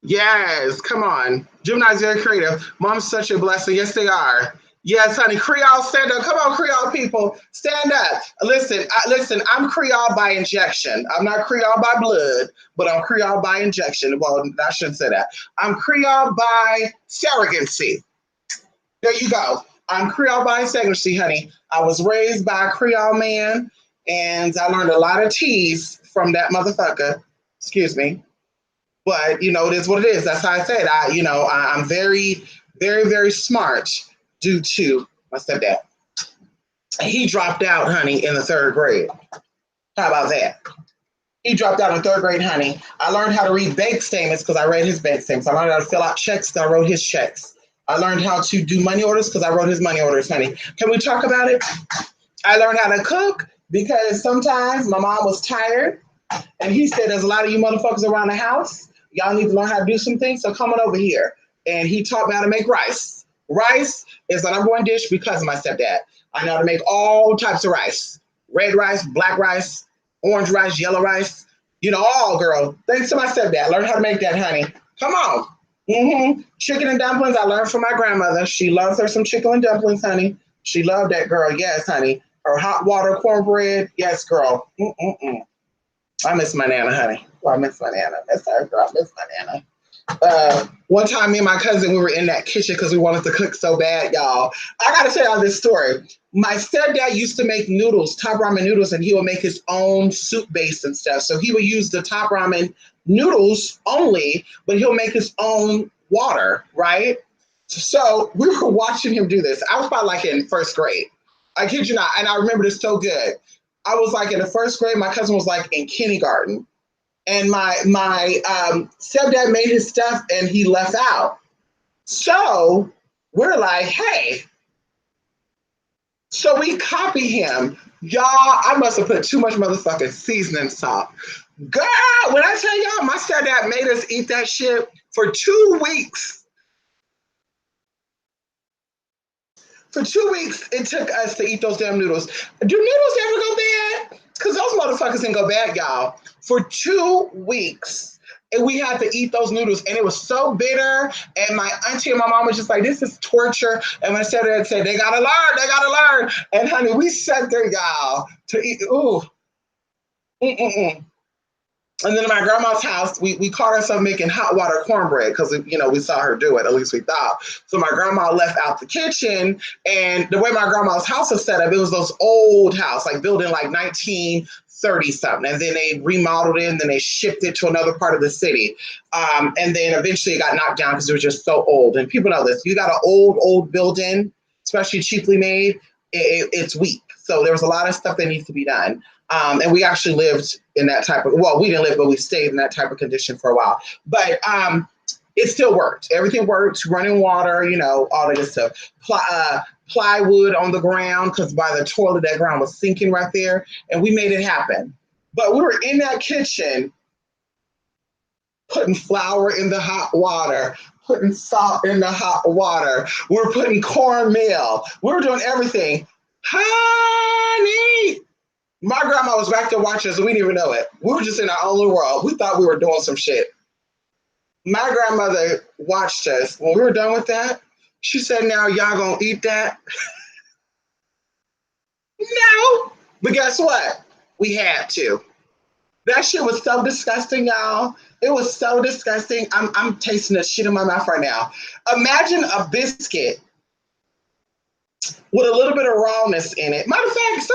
Yes, come on. Gemini's very creative. Mom's such a blessing. Yes, they are. Yes, honey. Creole, stand up. Come on, Creole people. Stand up. Listen, I'm Creole by injection. I'm not Creole by blood, but I'm Creole by injection. Well, I shouldn't say that. I'm Creole by surrogacy. There you go. I'm Creole by surrogacy, honey. I was raised by a Creole man, and I learned a lot of T's from that motherfucker. Excuse me. But, it is what it is. That's how I said. I'm very, very, very smart due to my stepdad. He dropped out, honey, in the 3rd grade. How about that? He dropped out in 3rd grade, honey. I learned how to read bank statements because I read his bank statements. I learned how to fill out checks because I wrote his checks. I learned how to do money orders because I wrote his money orders, honey. Can we talk about it? I learned how to cook because sometimes my mom was tired, and he said, there's a lot of you motherfuckers around the house. Y'all need to learn how to do some things, so come on over here. And he taught me how to make rice. Rice is the number one dish because of my stepdad. I know how to make all types of rice. Red rice, black rice, orange rice, yellow rice. All, girl. Thanks to my stepdad. Learn how to make that, honey. Come on. Chicken and dumplings, I learned from my grandmother. She loves her some chicken and dumplings, honey. She loved that, girl. Yes, honey. Her hot water cornbread. Yes, girl. I miss my Nana, honey. Oh, I miss my Nana. Miss her, girl. I miss my Nana. One time, me and my cousin, we were in that kitchen because we wanted to cook so bad, y'all. I gotta tell y'all this story. My stepdad used to make noodles, top ramen noodles, and he would make his own soup base and stuff. So he would use the top ramen noodles only, but he'll make his own water, right? So we were watching him do this. I was probably like in first grade. I kid you not, and I remember this so good. I was like in the first grade. My cousin was like in kindergarten, and my stepdad made his stuff and he left out. So we're like, hey, so we copy him. Y'all, I must have put too much motherfucking seasoning salt. Girl, when I tell y'all, my stepdad made us eat that shit for 2 weeks. For 2 weeks, it took us to eat those damn noodles. Do noodles ever go bad? Because those motherfuckers didn't go bad, y'all. For 2 weeks, and we had to eat those noodles, and it was so bitter. And my auntie and my mom was just like, "This is torture." And my stepdad said, "They gotta learn, they gotta learn." And honey, we sat there, y'all, to eat. Ooh, mm-mm-mm. And then in my grandma's house, we caught ourselves making hot water cornbread because we saw her do it. At least we thought. So my grandma left out the kitchen, and the way my grandma's house was set up, it was those old house, like built in like 1930 something, and then they remodeled it, and then they shipped it to another part of the city, and then eventually it got knocked down because it was just so old. And people know this. You got an old building, especially cheaply made, it's weak. So there was a lot of stuff that needs to be done. And we actually lived in that type of, well, we didn't live, but we stayed in that type of condition for a while. But it still worked. Everything worked, running water, all that good stuff. Plywood on the ground, because by the toilet, that ground was sinking right there. And we made it happen. But we were in that kitchen putting flour in the hot water, putting salt in the hot water. We were putting cornmeal. We were doing everything. Honey! My grandma was back there watching us, and we didn't even know it. We were just in our own little world. We thought we were doing some shit. My grandmother watched us. When we were done with that, she said, "Now y'all gonna eat that?" No. But guess what? We had to. That shit was so disgusting, y'all. It was so disgusting. I'm tasting the shit in my mouth right now. Imagine a biscuit with a little bit of rawness in it. Matter of fact,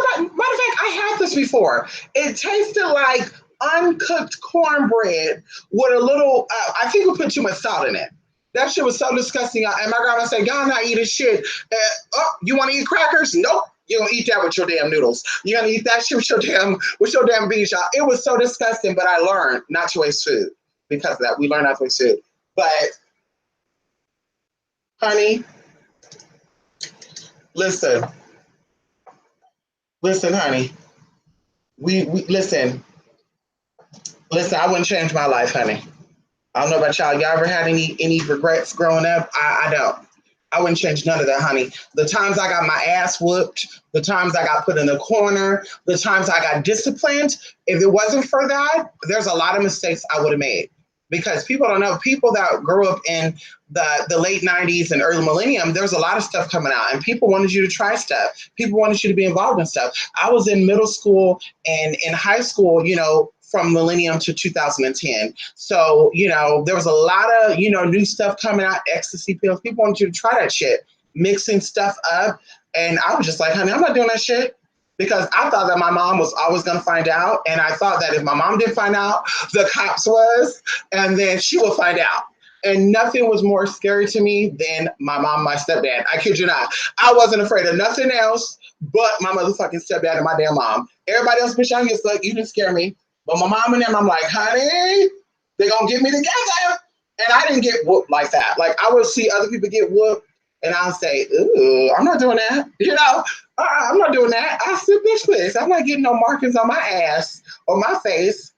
I had this before. It tasted like uncooked cornbread with a little, I think we put too much salt in it. That shit was so disgusting. And my grandma said, "Y'all not eating shit. You want to eat crackers? Nope. You don't eat that with your damn noodles. You're gonna eat that shit with your damn beans, y'all." It was so disgusting, but I learned not to waste food because of that. We learned not to waste food. But honey, listen, honey. We listen. I wouldn't change my life, honey. I don't know about y'all. Y'all ever had any regrets growing up? I don't. I wouldn't change none of that, honey. The times I got my ass whooped, the times I got put in the corner, the times I got disciplined, if it wasn't for that, there's a lot of mistakes I would have made. Because people don't know, people that grew up in the late 90s and early millennium, there was a lot of stuff coming out, and people wanted you to try stuff. People wanted you to be involved in stuff. I was in middle school and in high school, from millennium to 2010. So, there was a lot of, new stuff coming out, ecstasy pills. People wanted you to try that shit, mixing stuff up. And I was just like, honey, I'm not doing that shit. Because I thought that my mom was always going to find out. And I thought that if my mom didn't find out, the cops was, and then she will find out. And nothing was more scary to me than my mom, my stepdad. I kid you not. I wasn't afraid of nothing else but my motherfucking stepdad and my damn mom. Everybody else, bitch, I get stuck. You didn't scare me. But my mom and them, I'm like, honey, they going to get me together. And I didn't get whooped like that. Like, I would see other people get whooped, and I'll say, ooh, I'm not doing that. I'm not doing that. I said, bitch, please. I'm not getting no markings on my ass or my face.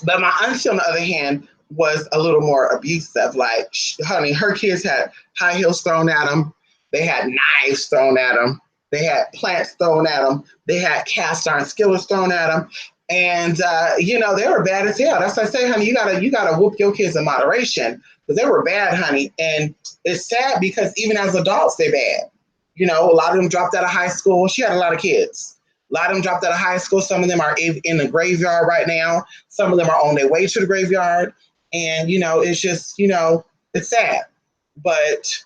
But my auntie, on the other hand, was a little more abusive. Like, honey, her kids had high heels thrown at them. They had knives thrown at them. They had plants thrown at them. They had cast iron skillets thrown at them. And, they were bad as hell. That's why I say, honey, you gotta whoop your kids in moderation, because they were bad, honey. And it's sad because even as adults, they're bad. A lot of them dropped out of high school. She had a lot of kids. A lot of them dropped out of high school. Some of them are in the graveyard right now. Some of them are on their way to the graveyard. And, it's just, it's sad. But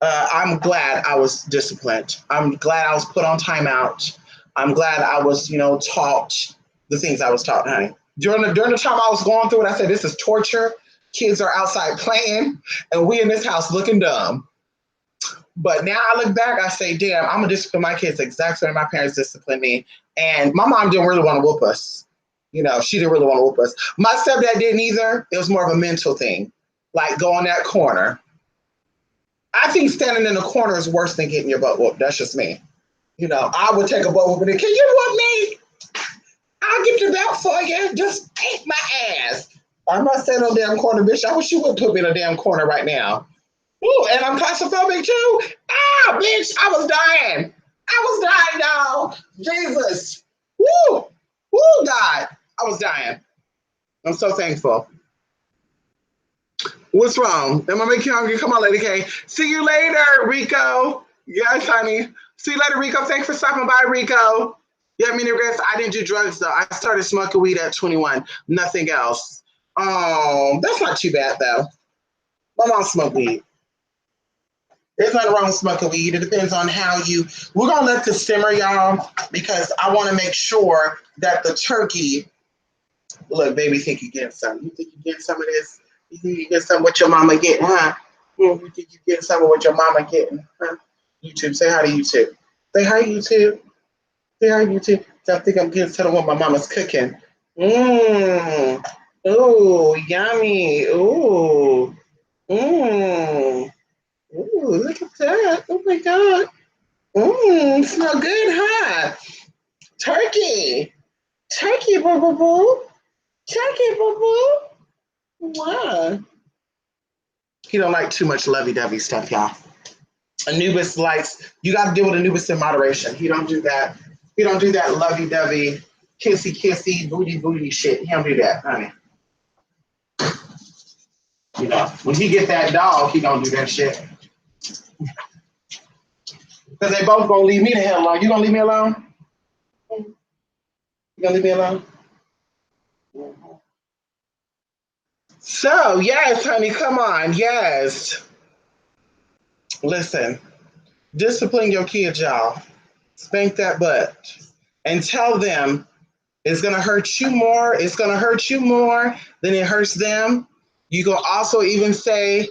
I'm glad I was disciplined. I'm glad I was put on timeout. I'm glad I was, taught the things I was taught, honey. During the time I was going through it, I said, this is torture. Kids are outside playing, and we in this house looking dumb. But now I look back, I say, damn, I'm going to discipline my kids the exact same way my parents disciplined me. And my mom didn't really want to whoop us. She didn't really want to whoop us. My stepdad didn't either. It was more of a mental thing, like go in that corner. I think standing in the corner is worse than getting your butt whooped. That's just me. I would take a butt whooping and can you whoop me? I'll get the belt for you. Just take my ass. I'm not standing on the damn corner, bitch. I wish you would put me in a damn corner right now. Ooh, and I'm claustrophobic too. Ah, bitch, I was dying. I was dying, y'all. Jesus. Woo. Woo, God. I was dying. I'm so thankful. What's wrong? Am I making you hungry? Come on, Lady K. See you later, Rico. Yes, honey. See you later, Rico. Thanks for stopping by, Rico. Yeah, many regrets. I didn't do drugs, though. I started smoking weed at 21. Nothing else. That's not too bad, though. My mom smoked weed. There's nothing wrong with smoking weed. It depends on how you... We're going to let this simmer, y'all, because I want to make sure that the turkey... Look, baby, think you're getting some. You think you're getting some of this? You think you get some of what your mama getting, huh? You think you getting some of what your mama getting, huh? YouTube, say hi to YouTube. Say hi, YouTube. Say hi, YouTube. So I think I'm getting some of what my mama's cooking. Mmm. Ooh, yummy. Ooh. Mmm. Ooh, look at that. Oh my God. Mmm, smell good, huh? Turkey. Turkey, boo boo boo. Turkey, boo boo. Wow. He don't like too much lovey-dovey stuff, y'all. Anubis likes, you got to deal with Anubis in moderation. He don't do that. He don't do that lovey-dovey, kissy-kissy, booty-booty shit. He don't do that, honey. When he get that dog, he don't do that shit. Because they both gonna leave me the hell alone. You gonna leave me alone? You gonna leave me alone? So, yes, honey, come on. Yes. Listen, discipline your kids, y'all. Spank that butt. And tell them it's going to hurt you more. It's going to hurt you more than it hurts them. You can also even say,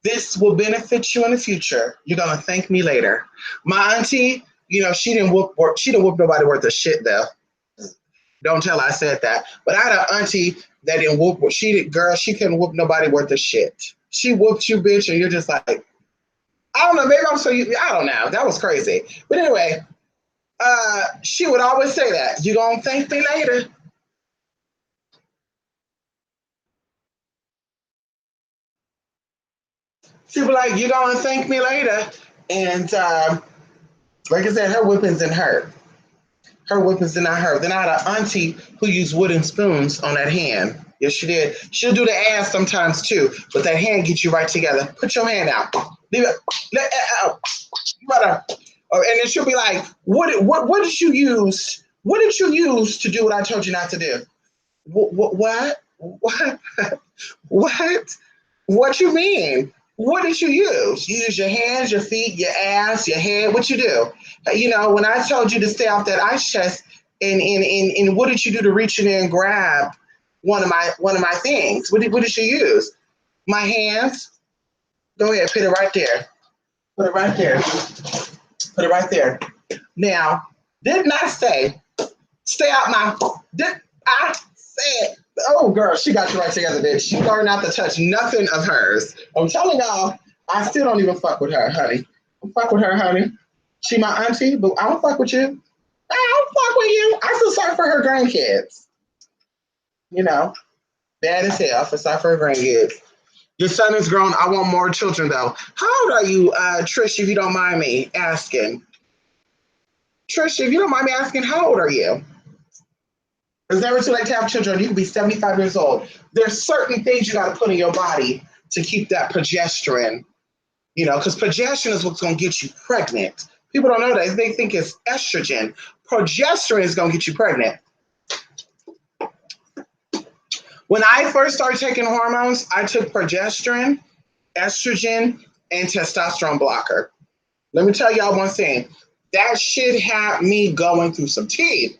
this will benefit you in the future. You're going to thank me later. My auntie, she didn't whoop nobody worth of shit, though. Don't tell her I said that. But I had an auntie that didn't whoop. She couldn't whoop nobody worth of shit. She whooped you, bitch, and you're just like, I don't know, maybe I'm so I don't know. That was crazy. But anyway, she would always say that. You gonna thank me later. She'd be like, you gonna thank me later. And like I said, her whippings didn't hurt. Her whippings did not hurt. Then I had an auntie who used wooden spoons on that hand. Yes, she did. She'll do the ass sometimes too, but that hand gets you right together. Put your hand out. Leave it. Let out. And then she'll be like, what did you use? What did you use to do what I told you not to do? What? What? What you mean? What did you use? You use your hands, your feet, your ass, your head. What you do? When I told you to stay off that ice chest, and what did you do to reach in there and grab one of my things? What did you use? My hands. Go ahead, put it right there. Put it right there. Put it right there. Now, didn't I say, stay out my, did I say, oh girl, she got you right together, bitch. She learned not to touch nothing of hers. I'm telling y'all, I still don't even fuck with her, honey. I don't fuck with her, honey. She my auntie, but I don't fuck with you. I don't fuck with you. I feel sorry for her grandkids. Bad as hell. I feel sorry for her grandkids. Your son is grown. I want more children, though. How old are you, Trish, if you don't mind me asking? Trish, if you don't mind me asking, how old are you? It's never too late to have children. You can be 75 years old. There's certain things you got to put in your body to keep that progesterone, because progesterone is what's going to get you pregnant. People don't know that. They think it's estrogen. Progesterone is going to get you pregnant. When I first started taking hormones, I took progesterone, estrogen, and testosterone blocker. Let me tell y'all one thing. That shit had me going through some teeth.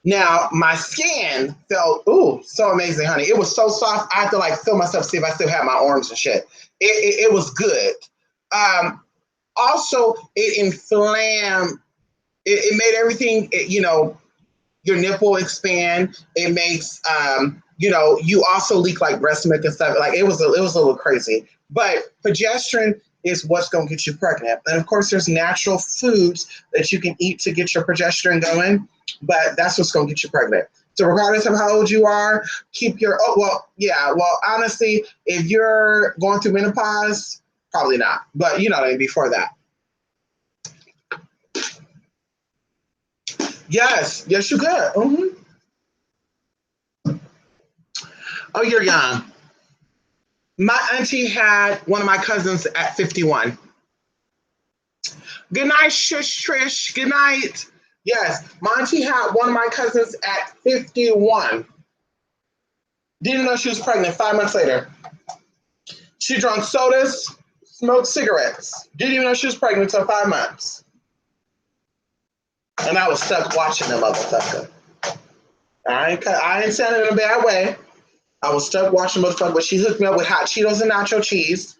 Now, my skin felt, ooh, so amazing, honey. It was so soft, I had to like feel myself, see if I still had my arms and shit. It was good. Also, it inflamed, it made everything, your nipple expand. It makes, you also leak like breast milk and stuff. Like it was a little crazy. But progesterone is what's going to get you pregnant. And of course, there's natural foods that you can eat to get your progesterone going, but that's what's going to get you pregnant. So regardless of how old you are, honestly, if you're going through menopause, probably not. But before that. Yes, you could. Mm-hmm. Oh, you're young. My auntie had one of my cousins at 51. Good night, Shush Trish. Good night. Yes, my auntie had one of my cousins at 51. Didn't know she was pregnant 5 months later. She drank sodas, smoked cigarettes. Didn't even know she was pregnant until 5 months. And I was stuck watching the motherfucker. I ain't saying it in a bad way. I was stuck watching the motherfucker, but she hooked me up with hot Cheetos and nacho cheese.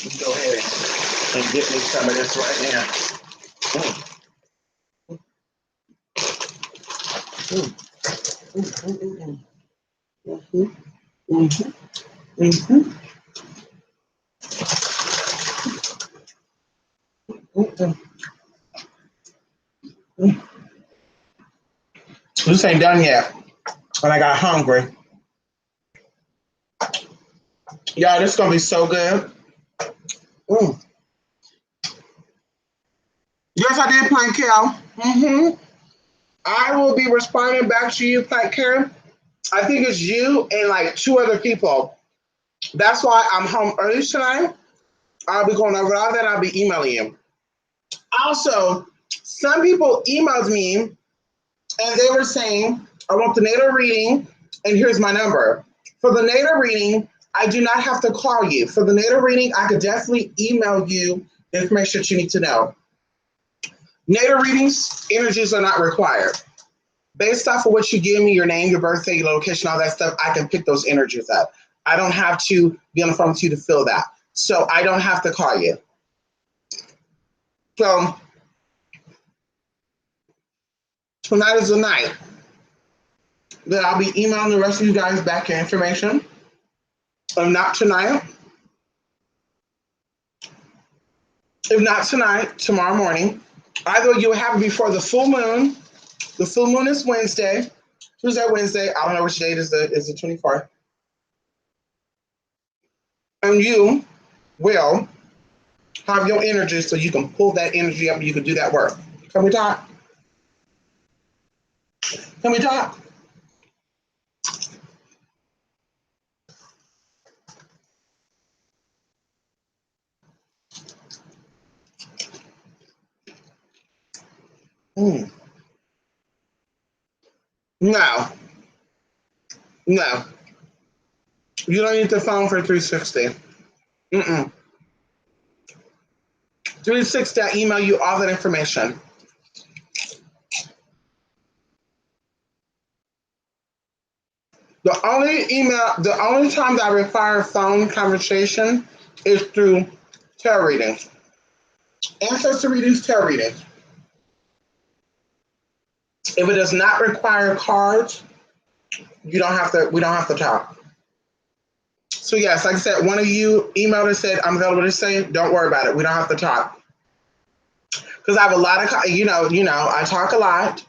Let's go ahead and get me some of this right now. This ain't done yet, and I got hungry. Y'all, this is gonna be so good. Yes, I did, Plank Cal. I will be responding back to you, Plank Cal. I think it's you and like 2 other people. That's why I'm home early tonight. I'll be going over all that. I'll be emailing you. Also, some people emailed me and they were saying, I want the natal reading, and here's my number. For the natal reading, I do not have to call you. For the natal reading, I could definitely email you the information that you need to know. Natal readings, energies are not required. Based off of what you give me, your name, your birthday, your location, all that stuff, I can pick those energies up. I don't have to be on the phone with you to feel that. So I don't have to call you. So tonight is the night that I'll be emailing the rest of you guys back your information. If not tonight, tomorrow morning. Either you have it before the full moon. The full moon is Wednesday. Tuesday, Wednesday. I don't know which date is the 24th. And you will have your energy so you can pull that energy up and you can do that work. Can we talk? Can we talk? No. No. You don't need the phone for 360. 360, I email you all that information. The only time that I require phone conversation is through tarot readings. Ancestor readings, tarot readings. If it does not require cards, we don't have to talk. So yes, like I said, one of you emailed and said, I'm available to say, don't worry about it. We don't have to talk. Because I have a lot of, I talk a lot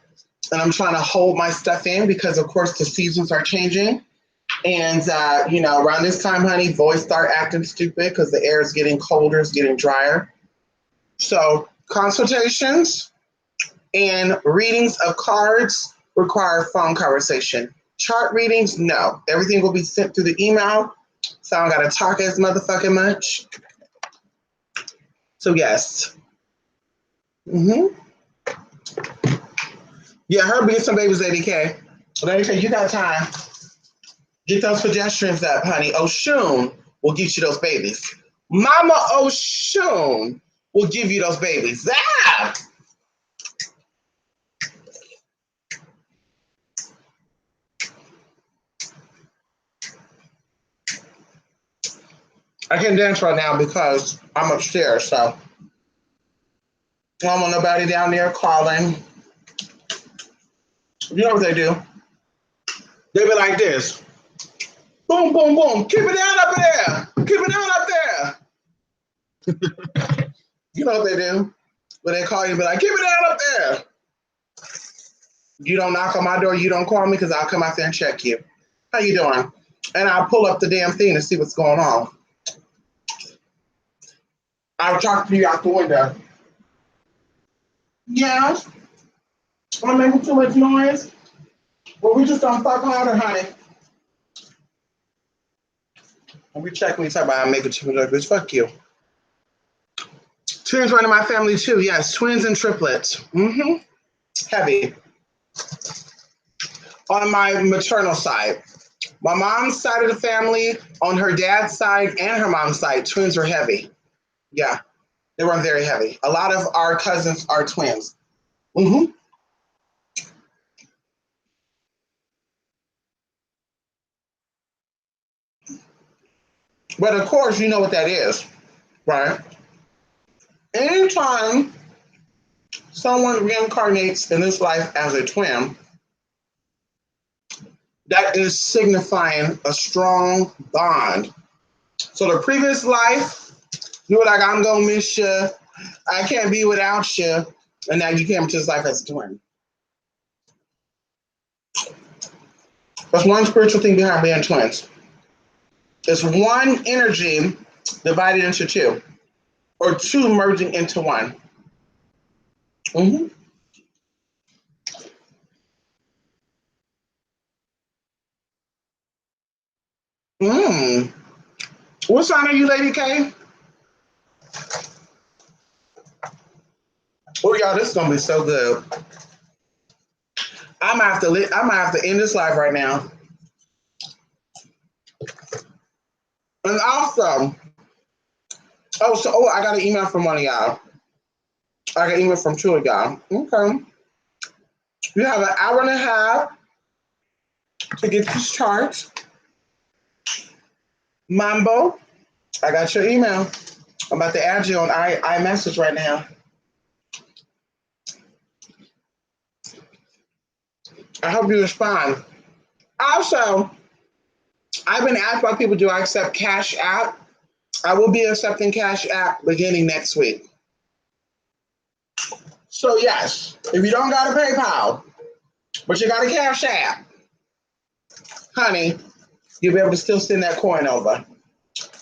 and I'm trying to hold my stuff in because of course the seasons are changing. And, around this time, honey, voice start acting stupid because the air is getting colder, it's getting drier. So consultations and readings of cards require phone conversation. Chart readings, no. Everything will be sent through the email. So I don't got to talk as motherfucking much. So yes. Yeah, her being some babies, ADK. Let me say, you got time. Get those pedestrians up, honey. Oshun will get you those babies. Mama Oshun will give you those babies. Ah! I can't dance right now because I'm upstairs, so I don't want nobody down there calling. You know what they do? They be like this. Boom, boom, boom. Keep it down up there. Keep it down up there. You know what they do? When they call you, be like, keep it down up there. You don't knock on my door, you don't call me because I'll come out there and check you. How you doing? And I'll pull up the damn thing to see what's going on. I'll talk to you out the window. Yes? I'm making too much noise? Well, we just don't fuck harder, honey. And we check when we talk about making too much noise. Fuck you. Twins run in my family too. Yes, twins and triplets. Mm-hmm. Heavy. On my maternal side. My mom's side of the family, on her dad's side and her mom's side, twins were heavy. Yeah, they were very heavy. A lot of our cousins are twins. Mm-hmm. But of course, you know what that is, right? Anytime someone reincarnates in this life as a twin, that is signifying a strong bond. So the previous life, you were like, I'm gonna miss you. I can't be without you. And now you came to this life as a twin. That's one spiritual thing behind being twins. It's one energy divided into two, or two merging into one. Mm-hmm. Mm. What sign are you, Lady K? Oh, y'all, this is gonna be so good. I'm gonna have to end this live right now. And also, I got an email from one of y'all. I got an email from two of y'all. Okay. You have an hour and a half to get these charts. Mambo, I got your email. I'm about to add you on iMessage right now. I hope you respond. Also, I've been asked by people, do I accept Cash App? I will be accepting Cash App beginning next week. So yes, if you don't got a PayPal, but you got a Cash App, honey, you'll be able to still send that coin over.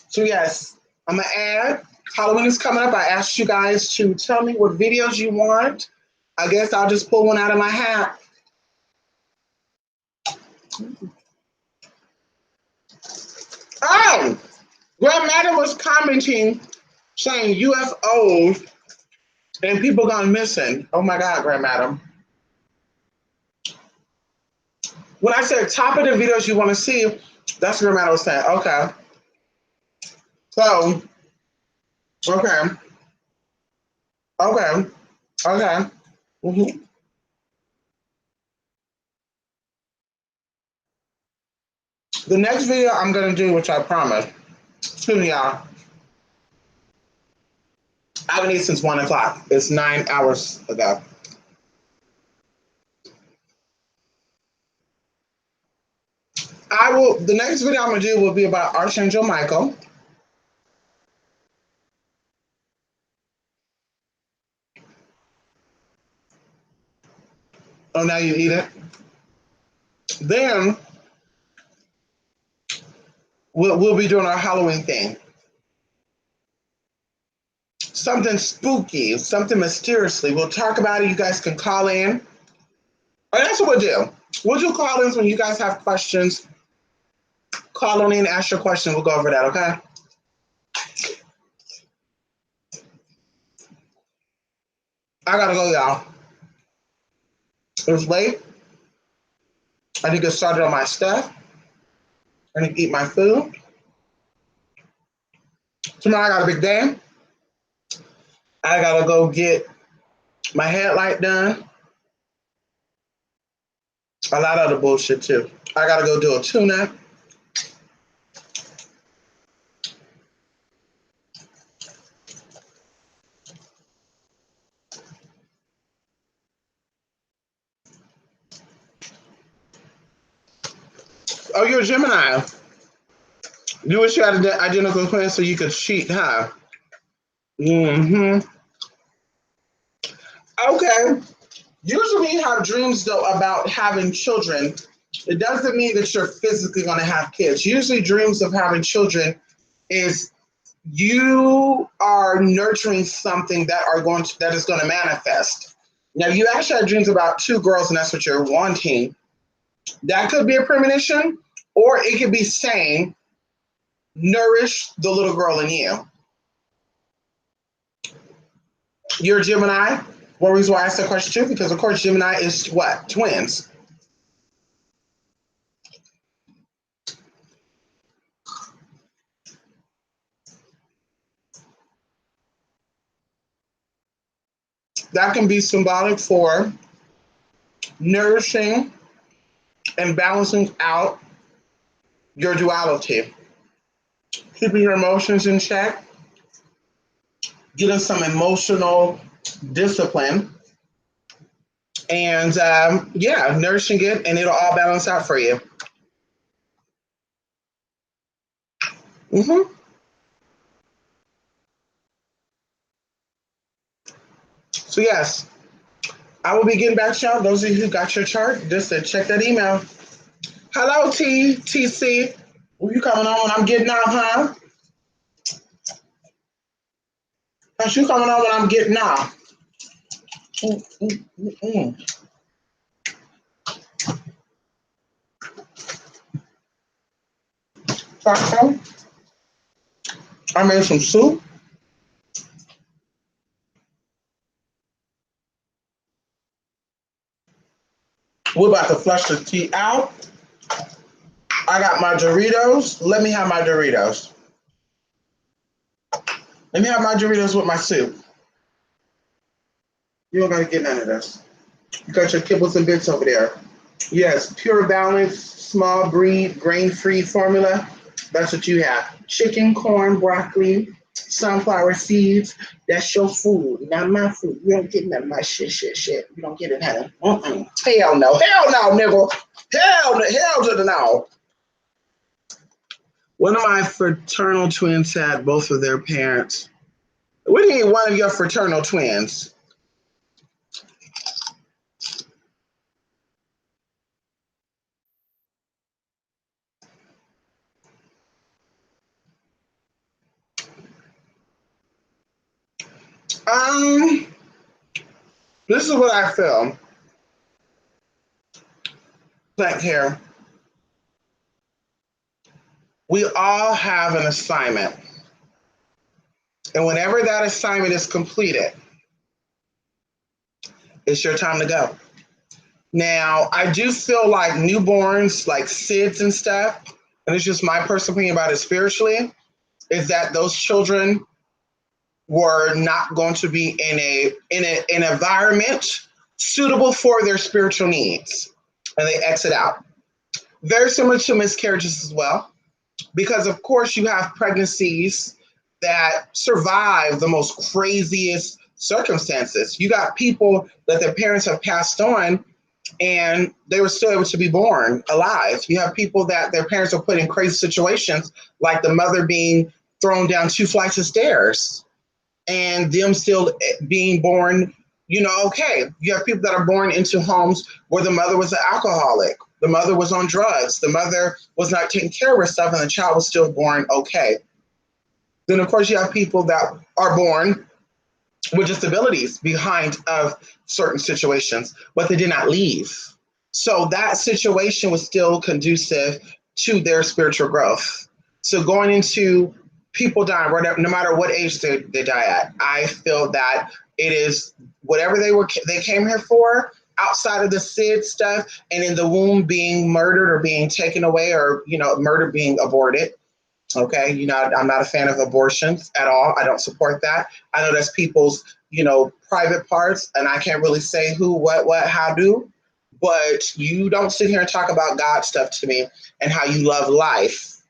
So yes, I'm gonna add. Halloween is coming up. I asked you guys to tell me what videos you want. I guess I'll just pull one out of my hat. Oh, Grandmother was commenting saying UFOs and people gone missing. Oh my God, Grandmother. When I said top of the videos you want to see, that's what Grandmother was saying. Okay. So, okay. Okay. Okay. Mm-hmm. The next video I'm going to do, which I promise, excuse me, y'all, I haven't eaten since 1 o'clock. It's 9 hours ago. The next video I'm going to do will be about Archangel Michael. Oh, now you eat it? Then we'll be doing our Halloween thing. Something spooky, something mysteriously. We'll talk about it. You guys can call in. And that's what we'll do. We'll do call-ins when you guys have questions. Call on in, ask your question. We'll go over that, okay? I gotta go, y'all. It's late. I need to get started on my stuff. I need to eat my food. Tomorrow I got a big day. I gotta go get my headlight done. A lot of other bullshit too. I gotta go do a tune-up. Oh, you're a Gemini. You wish you had an identical twin so you could cheat, huh? Mm-hmm. Okay. Usually when you have dreams though about having children, it doesn't mean that you're physically gonna have kids. Usually dreams of having children is you are nurturing something that is going to manifest. Now you actually had dreams about two girls and that's what you're wanting. That could be a premonition, or it could be saying, nourish the little girl in you. You're a Gemini. One reason why I asked that question too, because of course Gemini is what? Twins. That can be symbolic for nourishing and balancing out your duality, keeping your emotions in check, getting some emotional discipline, and yeah, nourishing it, and it'll all balance out for you. hmm So yes, I will be getting back to y'all. Those of you who got your chart, just to check that email. Hello, TC. Well, you coming on when I'm getting off, huh? Aren't you coming on when I'm getting off? Mm, mm, mm, mm. Taco. I made some soup. We're about to flush the tea out. I got my Doritos. Let me have my Doritos. Let me have my Doritos with my soup. You don't gotta get none of this. You got your kibbles and bits over there. Yes, pure balance, small breed, grain-free formula. That's what you have. Chicken, corn, broccoli, sunflower seeds. That's your food, not my food. You don't get none of my shit. You don't get it, honey. Hell no. Hell no, nigga. Hell to the no. One of my fraternal twins had both of their parents. What do you mean one of your fraternal twins? Um, this is what I feel. Like here, we all have an assignment. And whenever that assignment is completed, it's your time to go. Now, I do feel like newborns, like SIDS and stuff, and it's just my personal opinion about it spiritually, is that those children were not going to be in an environment suitable for their spiritual needs, and they exit out. Very similar to miscarriages as well, because of course you have pregnancies that survive the most craziest circumstances. You got people that their parents have passed on and they were still able to be born alive. You have people that their parents were put in crazy situations, like the mother being thrown down 2 flights of stairs and them still being born, okay. You have people that are born into homes where the mother was an alcoholic, the mother was on drugs, the mother was not taking care of herself, and the child was still born okay. Then, of course, you have people that are born with disabilities behind of certain situations, but they did not leave. So that situation was still conducive to their spiritual growth. So going into people dying, no matter what age they die at, I feel that it is whatever they came here for. outside of the SID stuff and in the womb being murdered or being taken away or, murder being aborted. Okay. I'm not a fan of abortions at all. I don't support that. I know that's people's, private parts, and I can't really say who, what, how, do. But you don't sit here and talk about God stuff to me and how you love life,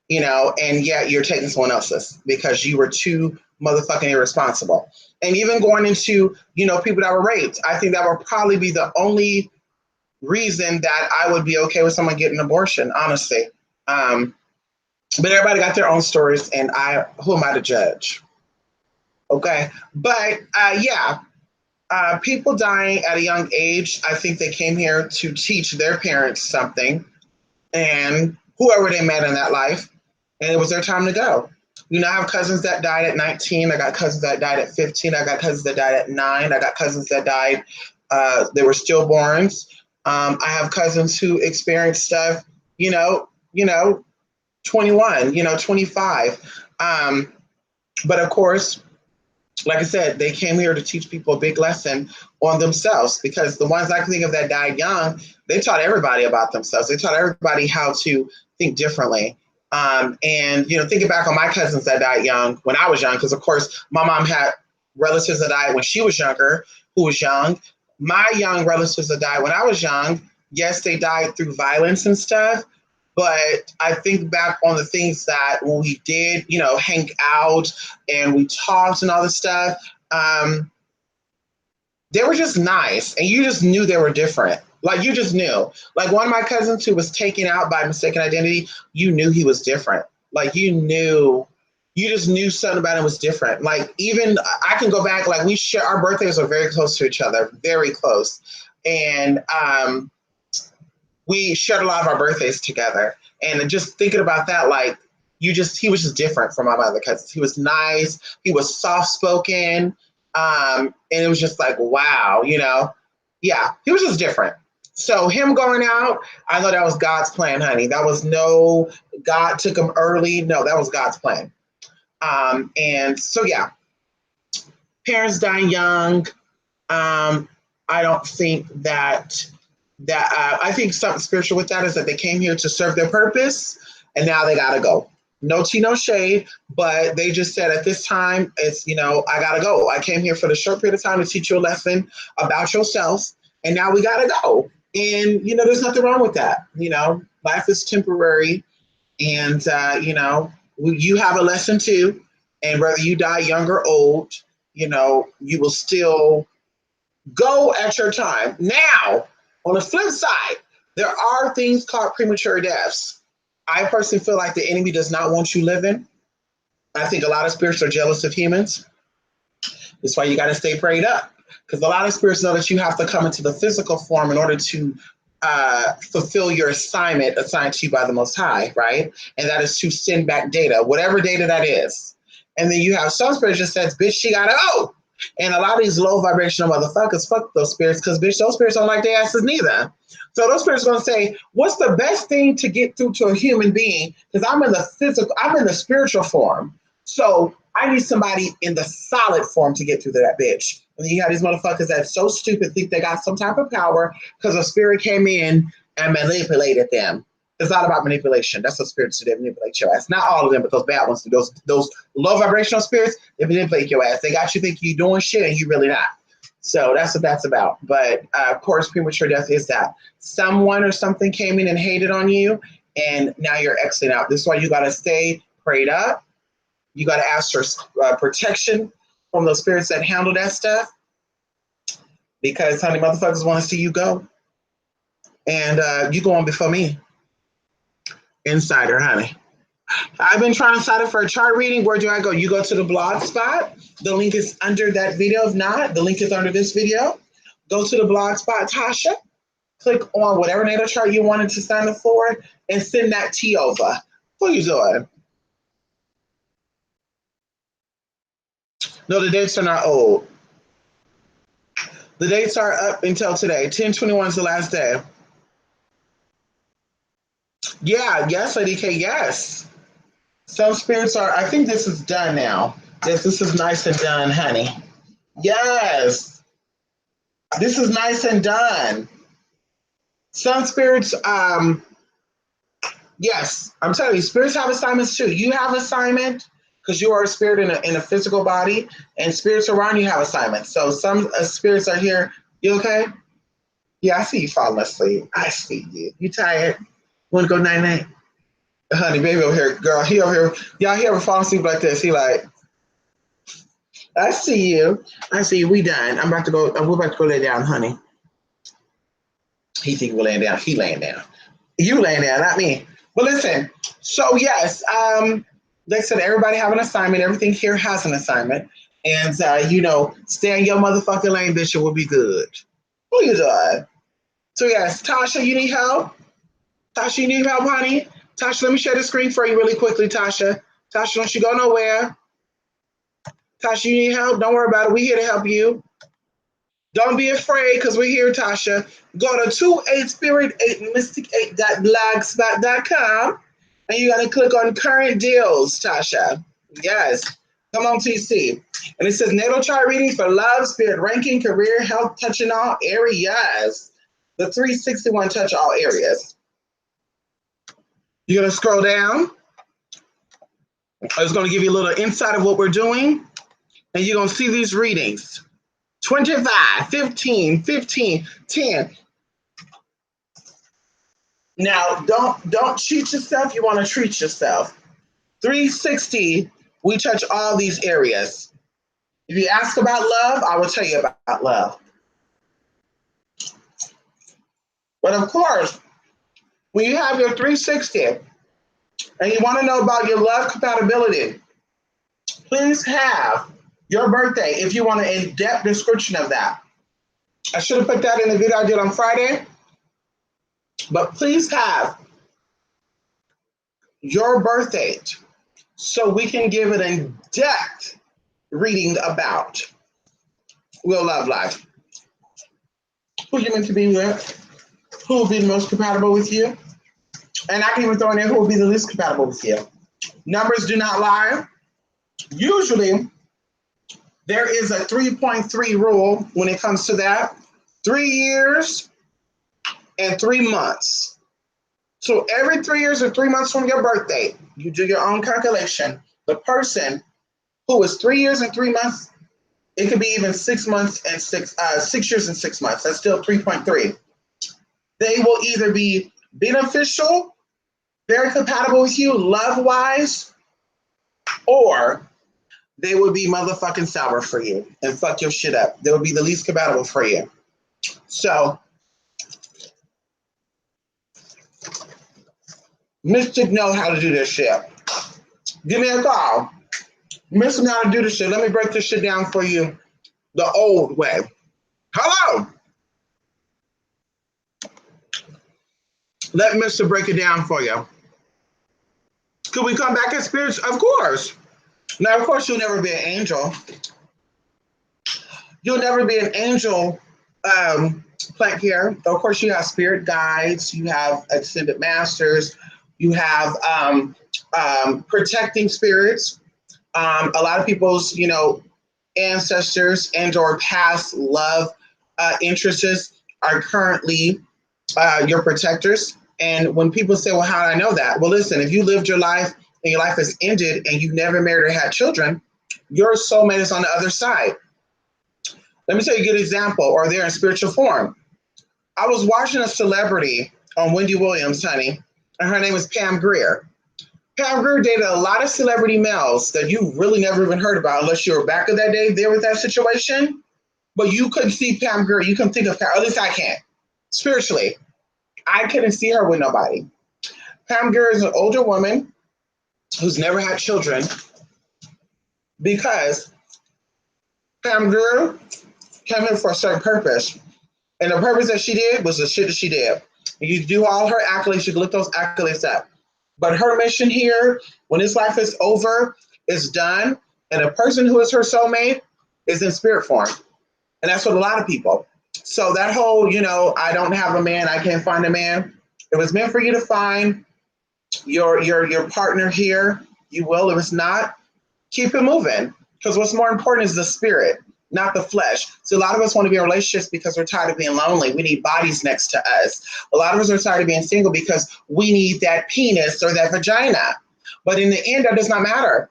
and yet you're taking someone else's because you were too motherfucking irresponsible. And even going into, people that were raped, I think that would probably be the only reason that I would be okay with someone getting an abortion, honestly. But everybody got their own stories, and who am I to judge? Okay. But yeah, people dying at a young age, I think they came here to teach their parents something and whoever they met in that life, and it was their time to go. I have cousins that died at 19. I got cousins that died at 15. I got cousins that died at 9. I got cousins that died, they were stillborns. I have cousins who experienced stuff, 21, 25. But of course, like I said, they came here to teach people a big lesson on themselves, because the ones I can think of that died young, they taught everybody about themselves. They taught everybody how to think differently. And thinking back on my cousins that died young when I was young, because of course my mom had relatives that died when she was younger, who was young. My young relatives that died when I was young, yes, they died through violence and stuff. But I think back on the things that when we did, hang out and we talked and all this stuff, they were just nice. And you just knew they were different. Like, you just knew. Like, one of my cousins who was taken out by mistaken identity, you knew he was different. Like, you just knew something about him was different. Like, even I can go back, like, our birthdays are very close to each other, very close. And we shared a lot of our birthdays together. And just thinking about that, like, he was just different from my other cousins. He was nice. He was soft-spoken. And it was just like, wow, yeah, he was just different. So him going out, I know that was God's plan, honey. That was God took him early. No, that was God's plan. And so, yeah, parents dying young. I don't think that I think something spiritual with that is that they came here to serve their purpose, and now they gotta go. No tea, no shade, but they just said at this time, it's, I gotta go. I came here for the short period of time to teach you a lesson about yourself, and now we gotta go. And, there's nothing wrong with that. Life is temporary, and, you have a lesson too. And whether you die young or old, you will still go at your time. Now, on the flip side, there are things called premature deaths. I personally feel like the enemy does not want you living. I think a lot of spirits are jealous of humans. That's why you got to stay prayed up. Because a lot of spirits know that you have to come into the physical form in order to fulfill your assignment assigned to you by the Most High, right? And that is to send back data, whatever data that is. And then you have some spirits that says, bitch, she got to go. And a lot of these low vibrational motherfuckers, fuck those spirits, because bitch, those spirits don't like their asses neither. So those spirits are gonna say, what's the best thing to get through to a human being? Because I'm in the spiritual form. So I need somebody in the solid form to get through to that bitch. And then you have these motherfuckers that's so stupid, think they got some type of power because a spirit came in and manipulated them. It's not about manipulation. That's what spirits do. They manipulate your ass. Not all of them, but those bad ones. Those low vibrational spirits, they manipulate your ass. They got you thinking you're doing shit and you're really not. So that's what that's about. But of course, premature death is that. Someone or something came in and hated on you, and now you're exiting out. This is why you got to stay prayed up. You got to ask for protection from those spirits that handle that stuff. Because, honey, motherfuckers want to see you go. And you go on before me. Insider, honey. I've been trying to sign up for a chart reading. Where do I go? You go to the blog spot. The link is under that video. If not, the link is under this video. Go to the blog spot, Tasha. Click on whatever natal chart you wanted to sign up for and send that tea over. What are you doing? No, the dates are not old. The dates are up until today. 10/21 is the last day. Yeah, yes, Lady K, yes. Some spirits are, I think this is done now. This is nice and done, honey. Yes. This is nice and done. Some spirits, yes, I'm telling you, spirits have assignments too. You have assignment because you are a spirit in a physical body, and spirits around you have assignments. So some spirits are here. You okay? Yeah, I see you falling asleep. I see you. You tired? Want to go night night? Honey, baby over here, girl. He over here. Y'all, he ever fall asleep like this? He like, I see you. I see you. We done. I'm about to go. We're about to go lay down, honey. He think we're laying down. He laying down. You laying down, not me. But listen. So yes, like I said, everybody have an assignment. Everything here has an assignment, and stay in your motherfucking lane, bitch. It will be good. Who you doing? So yes, Tasha, you need help. Tasha, you need help, honey. Tasha, let me share the screen for you really quickly, Tasha. Tasha, don't you go nowhere. Tasha, you need help? Don't worry about it. We're here to help you. Don't be afraid because we're here, Tasha. Go to 28spirit8mystic8.blogspot.com and you're going to click on current deals, Tasha. Yes. Come on, TC. And it says natal chart reading for love, spirit ranking, career, health, touching all areas. The 361 touch all areas. You're going to scroll down. It's going to give you a little insight of what we're doing. And you're going to see these readings. 25, 15, 15, 10. Now, don't cheat yourself. You want to treat yourself. 360, we touch all these areas. If you ask about love, I will tell you about love. But of course, when you have your 360 and you want to know about your love compatibility, please have your birthday if you want an in-depth description of that. I should have put that in the video I did on Friday. But please have your birth date so we can give an in-depth reading about Will Love Life. Who you meant to be with? Who will be the most compatible with you? And I can even throw in there who will be the least compatible with you. Numbers do not lie. Usually, there is a 3.3 rule when it comes to that. 3 years and 3 months. So every 3 years or 3 months from your birthday, you do your own calculation. The person who is 3 years and 3 months, it could be even 6 months and 6 years and 6 months. That's still 3.3. They will either be beneficial, very compatible with you, love-wise, or they will be motherfucking sour for you and fuck your shit up. They will be the least compatible for you. So, Mystic know how to do this shit. Give me a call. Mystic know how to do this shit. Let me break this shit down for you the old way. Hello. Let Mr. break it down for you. Could we come back as spirits? Of course. Now, of course, you'll never be an angel. You'll never be an angel plant here. Of course, you have spirit guides. You have ascended masters. You have protecting spirits. A lot of people's, ancestors and or past love interests are currently your protectors. And when people say, well, how do I know that? Well, listen, if you lived your life and your life has ended and you've never married or had children, your soulmate is on the other side. Let me tell you a good example, or they're in spiritual form. I was watching a celebrity on Wendy Williams, honey, and her name is Pam Grier. Pam Grier dated a lot of celebrity males that you really never even heard about unless you were back in that day there with that situation. But you couldn't see Pam Grier. You couldn't think of Pam, at least I can't. Spiritually, I couldn't see her with nobody. Pam Grier is an older woman who's never had children because Pam Grier came here for a certain purpose. And the purpose that she did was the shit that she did. You do all her accolades, you can look those accolades up. But her mission here, when this life is over, is done. And the person who is her soulmate is in spirit form. And that's what a lot of people. So that whole, I don't have a man, I can't find a man. It was meant for you to find your partner here. You will. If it's not, keep it moving. Because what's more important is the spirit. not the flesh. So a lot of us want to be in relationships because we're tired of being lonely. We need bodies next to us. A lot of us are tired of being single because we need that penis or that vagina. But in the end, that does not matter.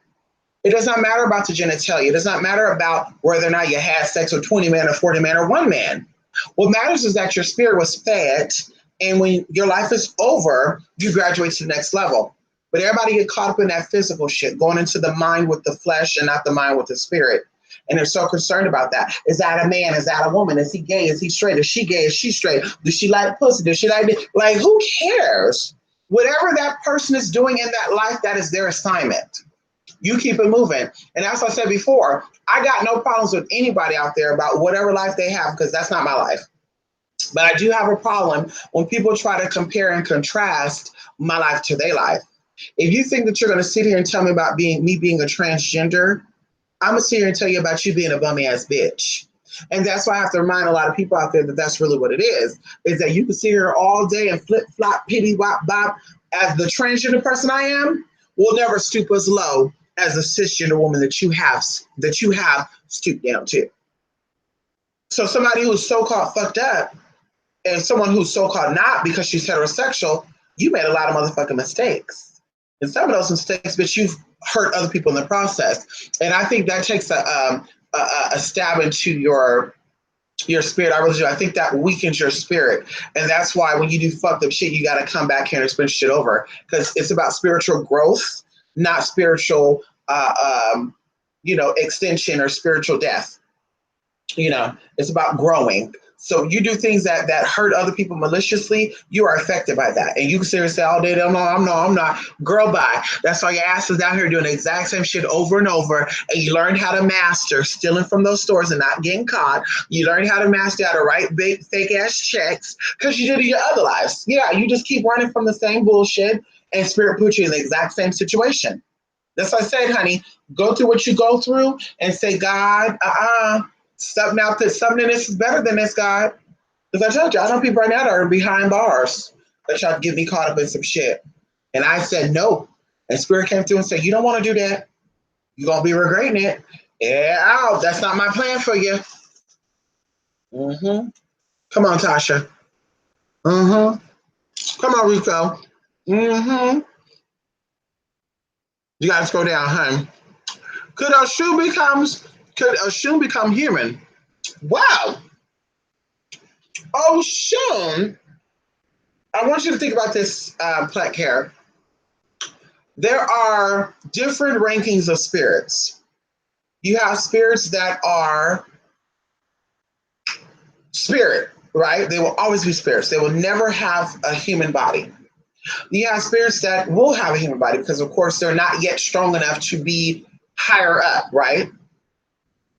It does not matter about the genitalia. It does not matter about whether or not you had sex with 20 men or 40 men or one man. What matters is that your spirit was fed, and when your life is over, you graduate to the next level. But everybody get caught up in that physical shit, going into the mind with the flesh and not the mind with the spirit. And they're so concerned about that. Is that a man? Is that a woman? Is he gay? Is he straight? Is she gay? Is she straight? Does she like pussy? Does she like who cares? Whatever that person is doing in that life, that is their assignment. You keep it moving. And as I said before, I got no problems with anybody out there about whatever life they have, because that's not my life. But I do have a problem when people try to compare and contrast my life to their life. If you think that you're going to sit here and tell me about me being a transgender, I'm going to sit here and tell you about you being a bummy ass bitch. And that's why I have to remind a lot of people out there that that's really what it is that you can sit here all day and flip, flop, pity, wop, bop. As the transgender person I am, will never stoop as low as a cisgender woman that you have stooped down to. So somebody who's so-called fucked up and someone who's so-called not because she's heterosexual, you made a lot of motherfucking mistakes. And some of those mistakes, but you've hurt other people in the process. And I think that takes a stab into your spirit. I really do. I think that weakens your spirit. And that's why when you do fucked up shit, you got to come back here and spin shit over. Because it's about spiritual growth, not spiritual, extension or spiritual death. It's about growing. So you do things that hurt other people maliciously, you are affected by that. And you can sit and say all day, I'm not. Girl, bye. That's why your ass is down here doing the exact same shit over and over. And you learn how to master stealing from those stores and not getting caught. You learn how to master how to write big, fake ass checks because you did it in your other lives. Yeah, you just keep running from the same bullshit and spirit puts you in the exact same situation. That's what I said, honey. Go through what you go through and say, God, something out there, something in this is better than this, God. Because I told you, I know people right now that are behind bars that try to get me caught up in some shit. And I said no. And Spirit came through and said, you don't want to do that. You're going to be regretting it. Yeah, that's not my plan for you. Mm-hmm. Come on, Tasha. Mm-hmm. Come on, Rico. Mm-hmm. You got to go down, hun. Could Oshun become human? Wow. Oshun, I want you to think about this, Plaque Hair. There are different rankings of spirits. You have spirits that are spirit, right? They will always be spirits. They will never have a human body. You have spirits that will have a human body because, of course, they're not yet strong enough to be higher up, right?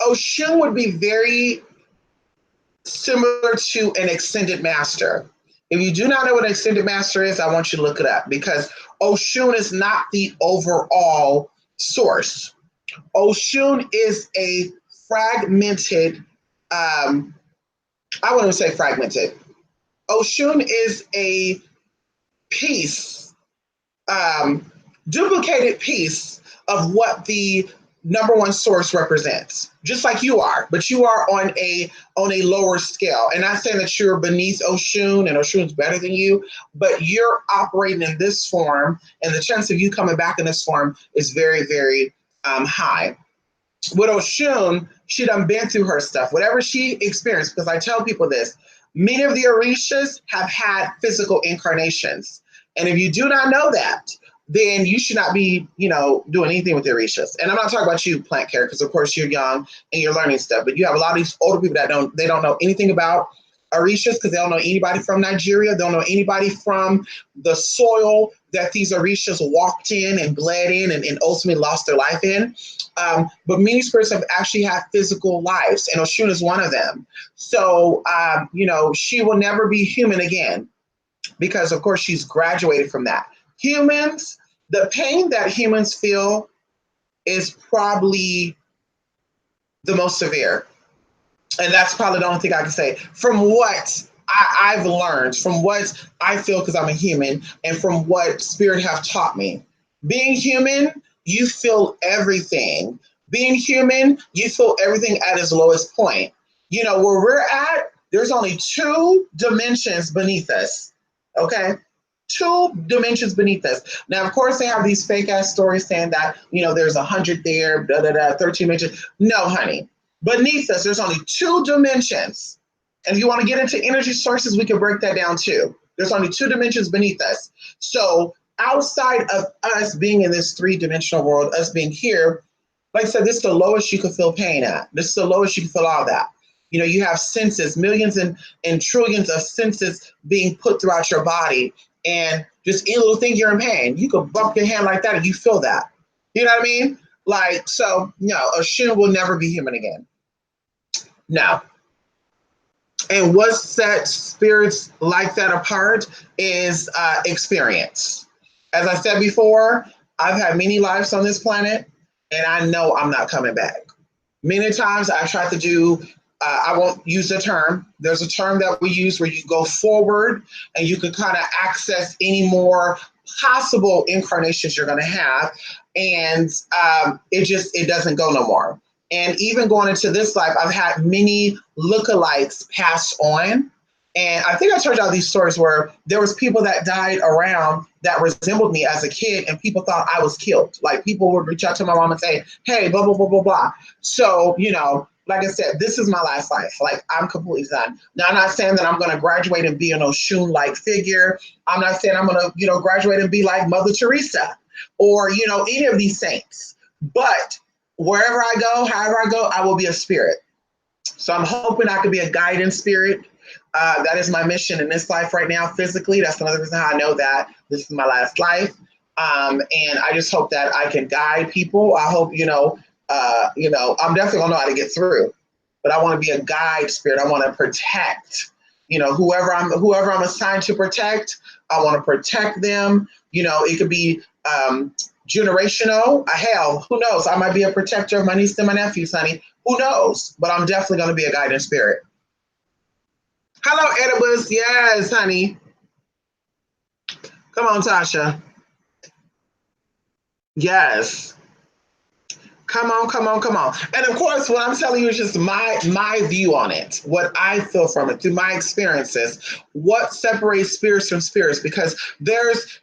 Oshun would be very similar to an extended master. If you do not know what an extended master is, I want you to look it up because Oshun is not the overall source. Oshun is a fragmented, I wouldn't say fragmented. Oshun is a piece, duplicated piece of what the number one source represents, just like you are, but you are on a lower scale. And not saying that you're beneath Oshun and Oshun's better than you, but you're operating in this form, and the chance of you coming back in this form is very, very high. With Oshun, she done been through her stuff, whatever she experienced, because I tell people this, many of the Orishas have had physical incarnations. And if you do not know that, then you should not be, doing anything with the Orishas. And I'm not talking about you, Plant Care, because of course you're young and you're learning stuff. But you have a lot of these older people that don't know anything about Orishas because they don't know anybody from Nigeria. They don't know anybody from the soil that these Orishas walked in and bled in and ultimately lost their life in. But many spirits have actually had physical lives, and Oshun is one of them. So, she will never be human again because, of course, she's graduated from that. Humans, the pain that humans feel is probably the most severe. And that's probably the only thing I can say. From what I've learned, from what I feel because I'm a human, and from what Spirit have taught me. Being human, you feel everything, Being human, you feel everything at its lowest point. You know, where we're at, there's only two dimensions beneath us. Okay? Two dimensions beneath us. Now, of course, they have these fake ass stories saying that, you know, there's 100 there, 13 dimensions. No, honey. Beneath us, there's only two dimensions. And if you want to get into energy sources, we can break that down too. There's only two dimensions beneath us. So outside of us being in this three-dimensional world, us being here, like I said, this is the lowest you can feel pain at. This is the lowest you can feel all that. You know, you have senses, millions and trillions of senses being put throughout your body. And just any little thing you're in pain. You could bump your hand like that and you feel that. You know what I mean? Like, so, no, a Shun will never be human again. No. And what sets spirits like that apart is experience. As I said before, I've had many lives on this planet, and I know I'm not coming back. Many times I tried to do, I won't use the term. There's a term that we use where you go forward and you can kind of access any more possible incarnations you're going to have. And it doesn't go no more. And even going into this life, I've had many lookalikes pass on. And I think I told y'all these stories where there was people that died around that resembled me as a kid, and people thought I was killed. Like, people would reach out to my mom and say, hey, blah, blah, blah, blah, blah. So, you know, like I said, this is my last life. Like, I'm completely done. Now, I'm not saying that I'm going to graduate and be an Oshun-like figure. I'm not saying I'm going to, you know, graduate and be like Mother Teresa or, you know, any of these saints. But wherever I go, however I go, I will be a spirit. So I'm hoping I could be a guidance spirit. That is my mission in this life right now, physically. That's another reason how I know that this is my last life. And I just hope that I can guide people. I hope, I'm definitely gonna know how to get through, but I want to be a guide spirit. I want to protect, whoever I'm assigned to protect. I want to protect them. It could be generational. Hell, who knows? I might be a protector of my niece and my nephews, honey. Who knows? But I'm definitely going to be a guidance spirit. Hello, Oedipus. Yes, honey. Come on, Tasha. Yes. Come on. And of course, what I'm telling you is just my view on it, what I feel from it through my experiences, what separates spirits from spirits, because there's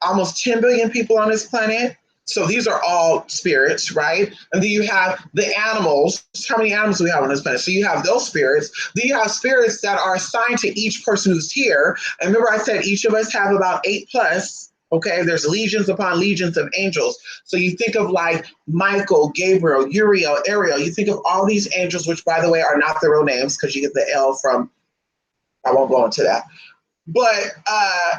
almost 10 billion people on this planet. So these are all spirits, right? And then you have the animals. How many animals do we have on this planet? So you have those spirits. Then you have spirits that are assigned to each person who's here. And remember I said each of us have about 8 plus. Okay, there's legions upon legions of angels. So you think of like Michael, Gabriel, Uriel, Ariel. You think of all these angels, which by the way are not their real names, because you get the L from, I won't go into that. But,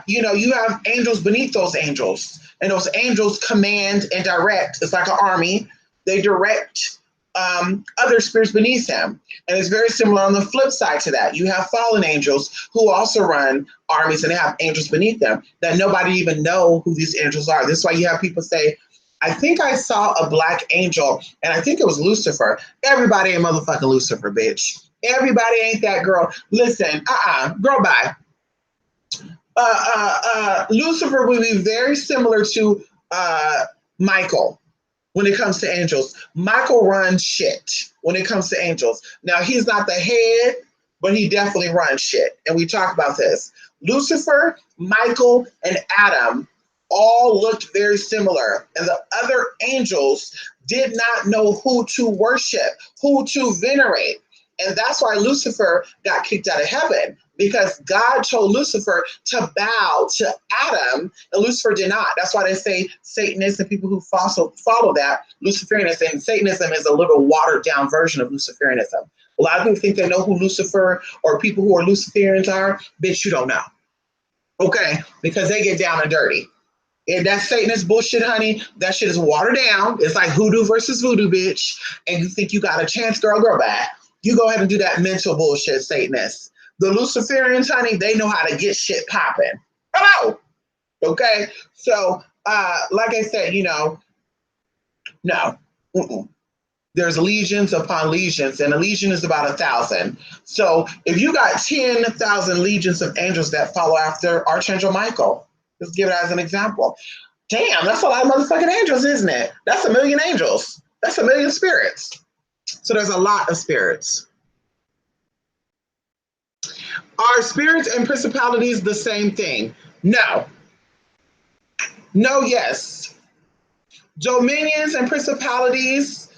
you have angels beneath those angels. And those angels command and direct. It's like an army. They direct other spirits beneath them. And it's very similar on the flip side to that. You have fallen angels who also run armies, and they have angels beneath them that nobody even know who these angels are. This is why you have people say, I think I saw a black angel, and I think it was Lucifer. Everybody ain't motherfucking Lucifer, bitch. Everybody ain't that girl. Listen, girl, bye. Lucifer will be very similar to Michael when it comes to angels. Michael runs shit when it comes to angels. Now, he's not the head, but he definitely runs shit. And we talk about this. Lucifer, Michael, and Adam all looked very similar. And the other angels did not know who to worship, who to venerate. And that's why Lucifer got kicked out of heaven, because God told Lucifer to bow to Adam, and Lucifer did not. That's why they say Satanists and people who follow that, Luciferianism, and Satanism is a little watered down version of Luciferianism. A lot of people think they know who Lucifer or people who are Luciferians are. Bitch, you don't know. Okay? Because they get down and dirty. And that Satanist bullshit, honey, that shit is watered down. It's like hoodoo versus voodoo, bitch. And you think you got a chance, girl back. You go ahead and do that mental bullshit, Satanist. The Luciferians, honey, they know how to get shit popping. Hello. Okay. So, like I said, no. There's legions upon legions, and a legion is about 1,000. So if you got 10,000 legions of angels that follow after Archangel Michael, let's give it as an example. Damn, that's a lot of motherfucking angels, isn't it? That's 1 million angels. That's 1,000,000 spirits. So there's a lot of spirits. Are spirits and principalities the same thing? No. No, yes. Dominions and principalities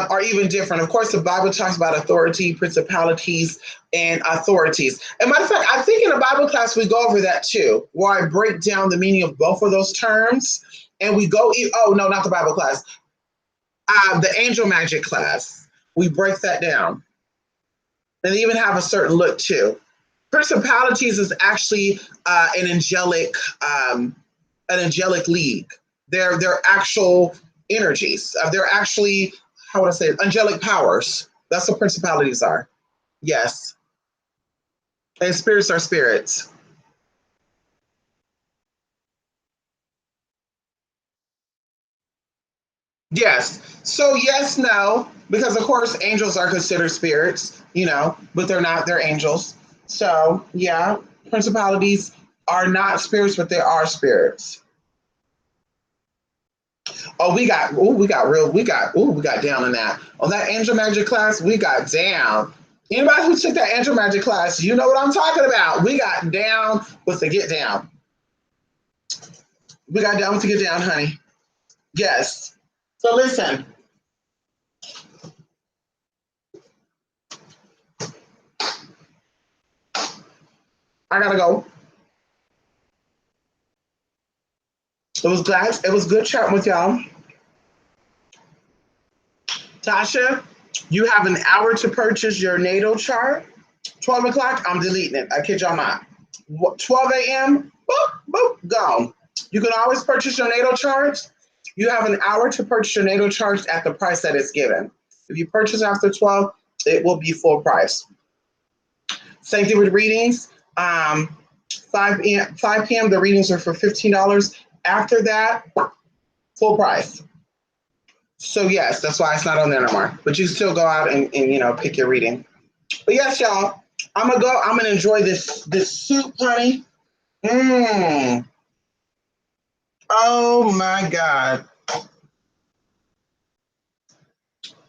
are even different. Of course, the Bible talks about authority, principalities, and authorities. And matter of fact, I think in a Bible class we go over that too, where I break down the meaning of both of those terms. And we go, oh no, not the Bible class, the angel magic class. We break that down, and they even have a certain look too. Principalities is actually an angelic league. They're actual energies. They're actually, how would I say it? Angelic powers. That's what principalities are. Yes. And spirits are spirits. Yes. So yes, no, because of course angels are considered spirits, but they're not. They're angels. So yeah, principalities are not spirits, but they are spirits. Oh, we got down in that. On that angel magic class, we got down. Anybody who took that angel magic class, you know what I'm talking about. We got down with the get down. We got down with the get down, honey. Yes. So listen, I gotta go. It was good chatting with y'all. Tasha, you have an hour to purchase your natal chart. 12 o'clock, I'm deleting it. I kid y'all not. 12 a.m., boop, boop, gone. You can always purchase your natal charts. You have an hour to purchase your natal charts at the price that is given. If you purchase after 12, it will be full price. Same thing with readings. 5 p.m., the readings are for $15. After that, full price. So yes, that's why it's not on there no more. But you still go out and pick your reading. But yes, y'all, I'm gonna go. I'm gonna enjoy this soup, honey. Mmm. Oh my God.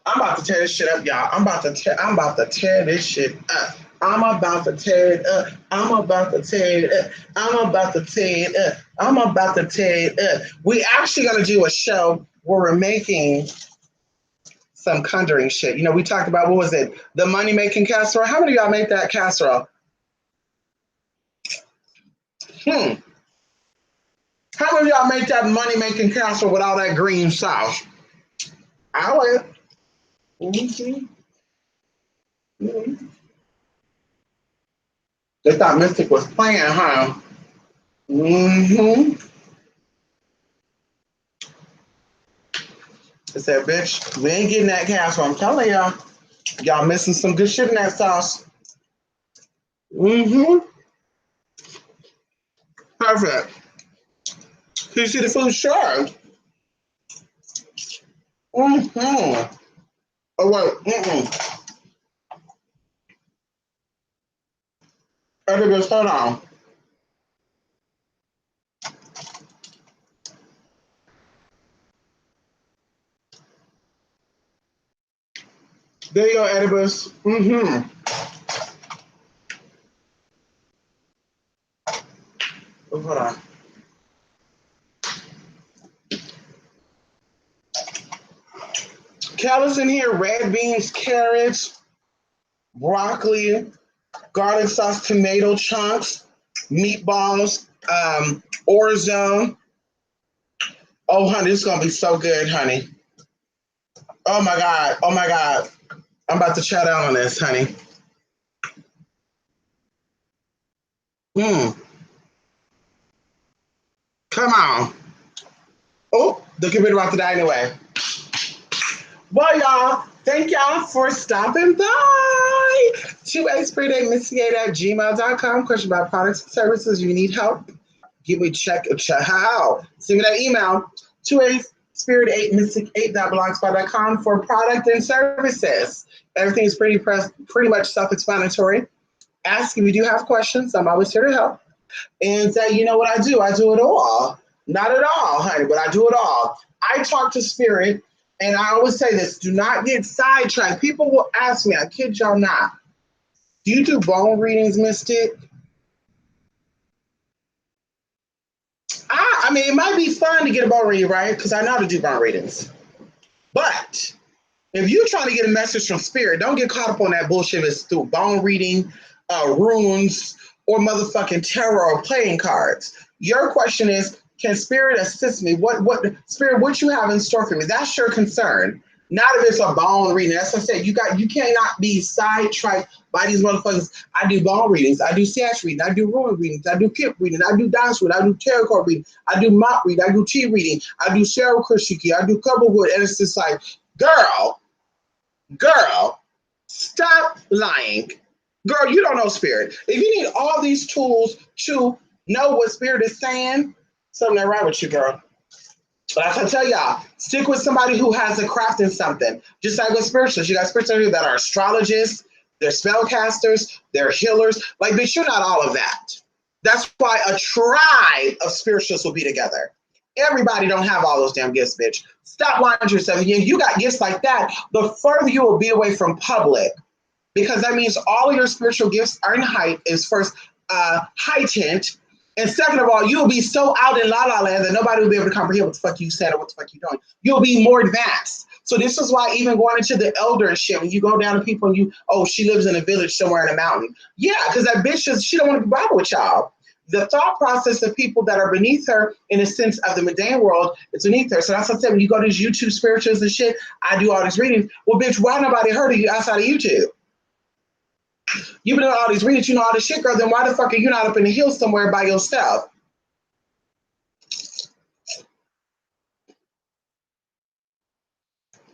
I'm about to tear this shit up, y'all. I'm about to tear this shit up. I'm about to tear it up. I'm about to tear it up. I'm about to tear it up. I'm about to tear it up. We actually gonna do a show where we're making some conjuring shit. We talked about, what was it? The money making casserole. How many of y'all make that casserole? Hmm. How many of y'all make that money making casserole with all that green sauce? I would. Mm-hmm. Mm-hmm. They thought Mystic was playing, huh? Mm-hmm. I said, bitch, we ain't getting that casserole. I'm telling y'all, y'all missing some good shit in that sauce. Mm-hmm. Perfect. Can you see the food? Sure. Mm-hmm. Oh, wait. Mm-mm. Everybody, hold on. There you go, Edibus. Mm-hmm. Oh, hold on. Carrots in here, red beans, carrots, broccoli, garlic sauce, tomato chunks, meatballs, orzo. Oh, honey, this is gonna be so good, honey. Oh my God. Oh my God. I'm about to chat out on this, honey. Mm. Come on. Oh, the computer about to die anyway. Well, y'all, thank y'all for stopping by. 2a-spirit8missy8@gmail.com. Question about products and services. You need help? Give me check how. Send me that email. 2a-spirit8missy8.blogspot.com for product and services. Everything is pretty much self-explanatory. Ask if you do have questions. I'm always here to help. And say, you know what I do? I do it all. Not at all, honey, but I do it all. I talk to spirit And I always say this, do not get sidetracked. People will ask me, I kid y'all not, do you do bone readings, Mystic? I mean, it might be fun to get a bone reading, right? Because I know how to do bone readings. But if you're trying to get a message from spirit, don't get caught up on that bullshit that's through bone reading, runes, or motherfucking tarot or playing cards. Your question is, can spirit assist me? What spirit, what you have in store for me? That's your concern. Not if it's a bone reading. As I said, you cannot be sidetracked by these motherfuckers. I do bone readings, I do sash reading, I do rune readings, I do kip reading, I do dance reading, I do tarot card reading, I do mop reading, I do tea reading, I do Cheryl Krishiki, I do couple wood, and it's just like, girl, stop lying. Girl, you don't know spirit. If you need all these tools to know what spirit is saying, something ain't right with you, girl. But I can tell y'all, stick with somebody who has a craft in something. Just like with spiritualists. You got spiritualists that are astrologists, they're spellcasters, they're healers. Like, bitch, you're not all of that. That's why a tribe of spiritualists will be together. Everybody don't have all those damn gifts, bitch. Stop lying to yourself. You got gifts like that, the further you will be away from public, because that means all of your spiritual gifts are in height is first heightened, and second of all, you'll be so out in la la land that nobody will be able to comprehend what the fuck you said or what the fuck you're doing. You'll be more advanced. So this is why even going into the elder and shit, when you go down to people and she lives in a village somewhere in a mountain. Yeah, because that bitch she don't want to be bothered with y'all. The thought process of people that are beneath her in a sense of the mundane world, it's beneath her. So that's what I said, when you go to these YouTube spirituals and shit, I do all these readings. Well, bitch, why nobody heard of you outside of YouTube? You've been doing all these readings, you know all this shit, girl, then why the fuck are you not up in the hills somewhere by yourself?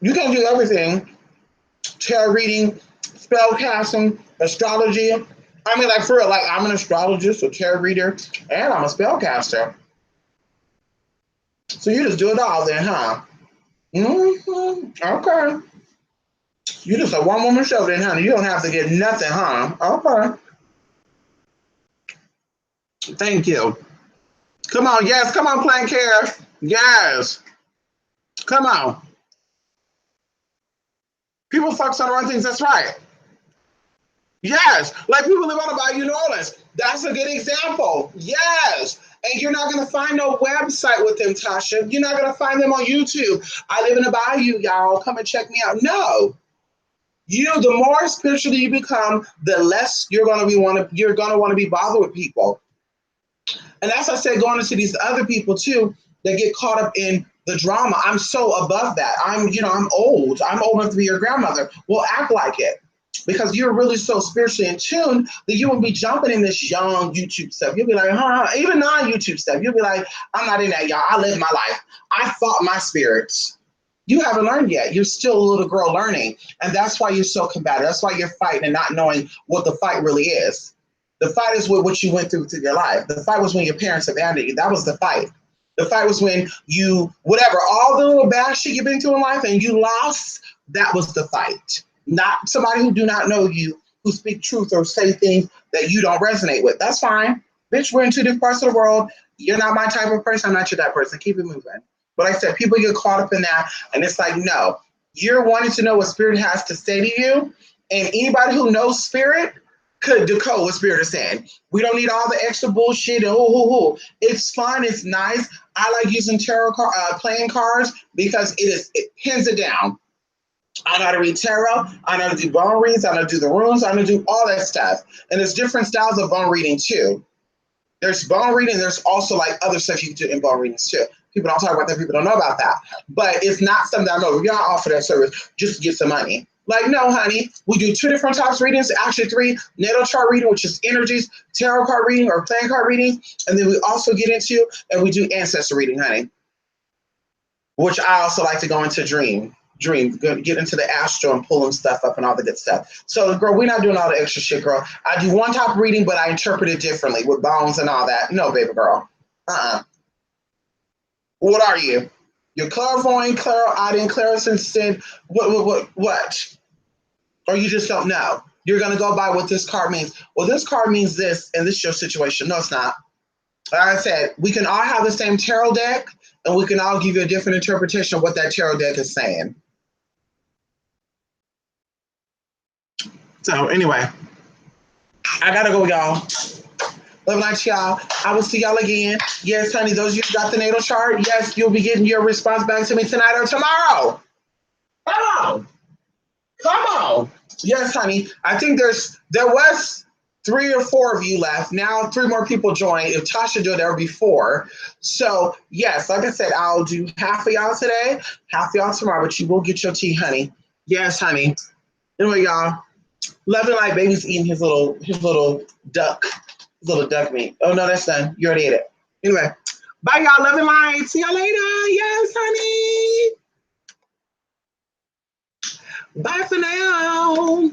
You can do everything. Tarot reading, spell casting, astrology. I mean, like, for real, like, I'm an astrologist, a tarot reader, and I'm a spellcaster. So you just do it all then, huh? Mm-hmm. Okay. You just a one-woman show then, honey. You don't have to get nothing, huh? Okay. Thank you. Come on, yes, come on, Plain Care. Yes. Come on. People focus on the wrong things, that's right. Yes, like people live on about New Orleans. That's a good example. Yes. And you're not going to find no website with them, Tasha. You're not going to find them on YouTube. I live in the bayou, y'all. Come and check me out. No. The more spiritual you become, the less you're going to want to be bothered with people. And as I said, going into these other people too, that get caught up in the drama. I'm so above that. I'm old. I'm old enough to be your grandmother. Well, act like it. Because you're really so spiritually in tune that you won't be jumping in this young YouTube stuff. You'll be like, huh? Even non-YouTube stuff. You'll be like, I'm not in that, y'all. I live my life. I fought my spirits. You haven't learned yet. You're still a little girl learning. And that's why you're so combative. That's why you're fighting and not knowing what the fight really is. The fight is with what you went through your life. The fight was when your parents abandoned you. That was the fight. The fight was when all the little bad shit you've been through in life and you lost, that was the fight. Not somebody who do not know you, who speak truth or say things that you don't resonate with. That's fine. Bitch, we're in two different parts of the world. You're not my type of person. I'm not your type of person. Keep it moving. But like I said, people get caught up in that. And it's like, no, you're wanting to know what spirit has to say to you. And anybody who knows spirit could decode what spirit is saying. We don't need all the extra bullshit and It's fun. It's nice. I like using tarot playing cards because it pins it down. I know how to read tarot. I know how to do bone reads. I know how to do the runes. I know how to do all that stuff. And there's different styles of bone reading too. There's bone reading. There's also like other stuff you can do in bone readings too. People don't talk about that. People don't know about that. But it's not something I know. We don't offer that service just to get some money. Like, no, honey. We do 2 different types of readings. Actually 3. Natal chart reading, which is energies, tarot card reading or playing card reading. And then we also get into and we do ancestor reading, honey. Which I also like to go into dream, get into the astral and pulling stuff up and all the good stuff. So, girl, we're not doing all the extra shit, girl. I do one type of reading, but I interpret it differently with bones and all that. No, baby girl. What are you? You're clairvoyant, clairaudient, clairsentient. What? Or you just don't know. You're going to go by what this card means. Well, this card means this, and this is your situation. No, it's not. Like I said, we can all have the same tarot deck, and we can all give you a different interpretation of what that tarot deck is saying. So anyway, I gotta go, y'all. Love and light to y'all. I will see y'all again. Yes, honey, those of you who got the natal chart, yes, you'll be getting your response back to me tonight or tomorrow. Come on. Come on. Yes, honey. I think there was 3 or 4 of you left. Now 3 more people joined. If Tasha did, there would be 4. So yes, like I said, I'll do half of y'all today, half of y'all tomorrow, but you will get your tea, honey. Yes, honey. Anyway, y'all. Love and light. Baby's eating his little duck. His little duck meat. Oh no, that's done. You already ate it. Anyway. Bye, y'all. Love and light. See y'all later. Yes, honey. Bye for now.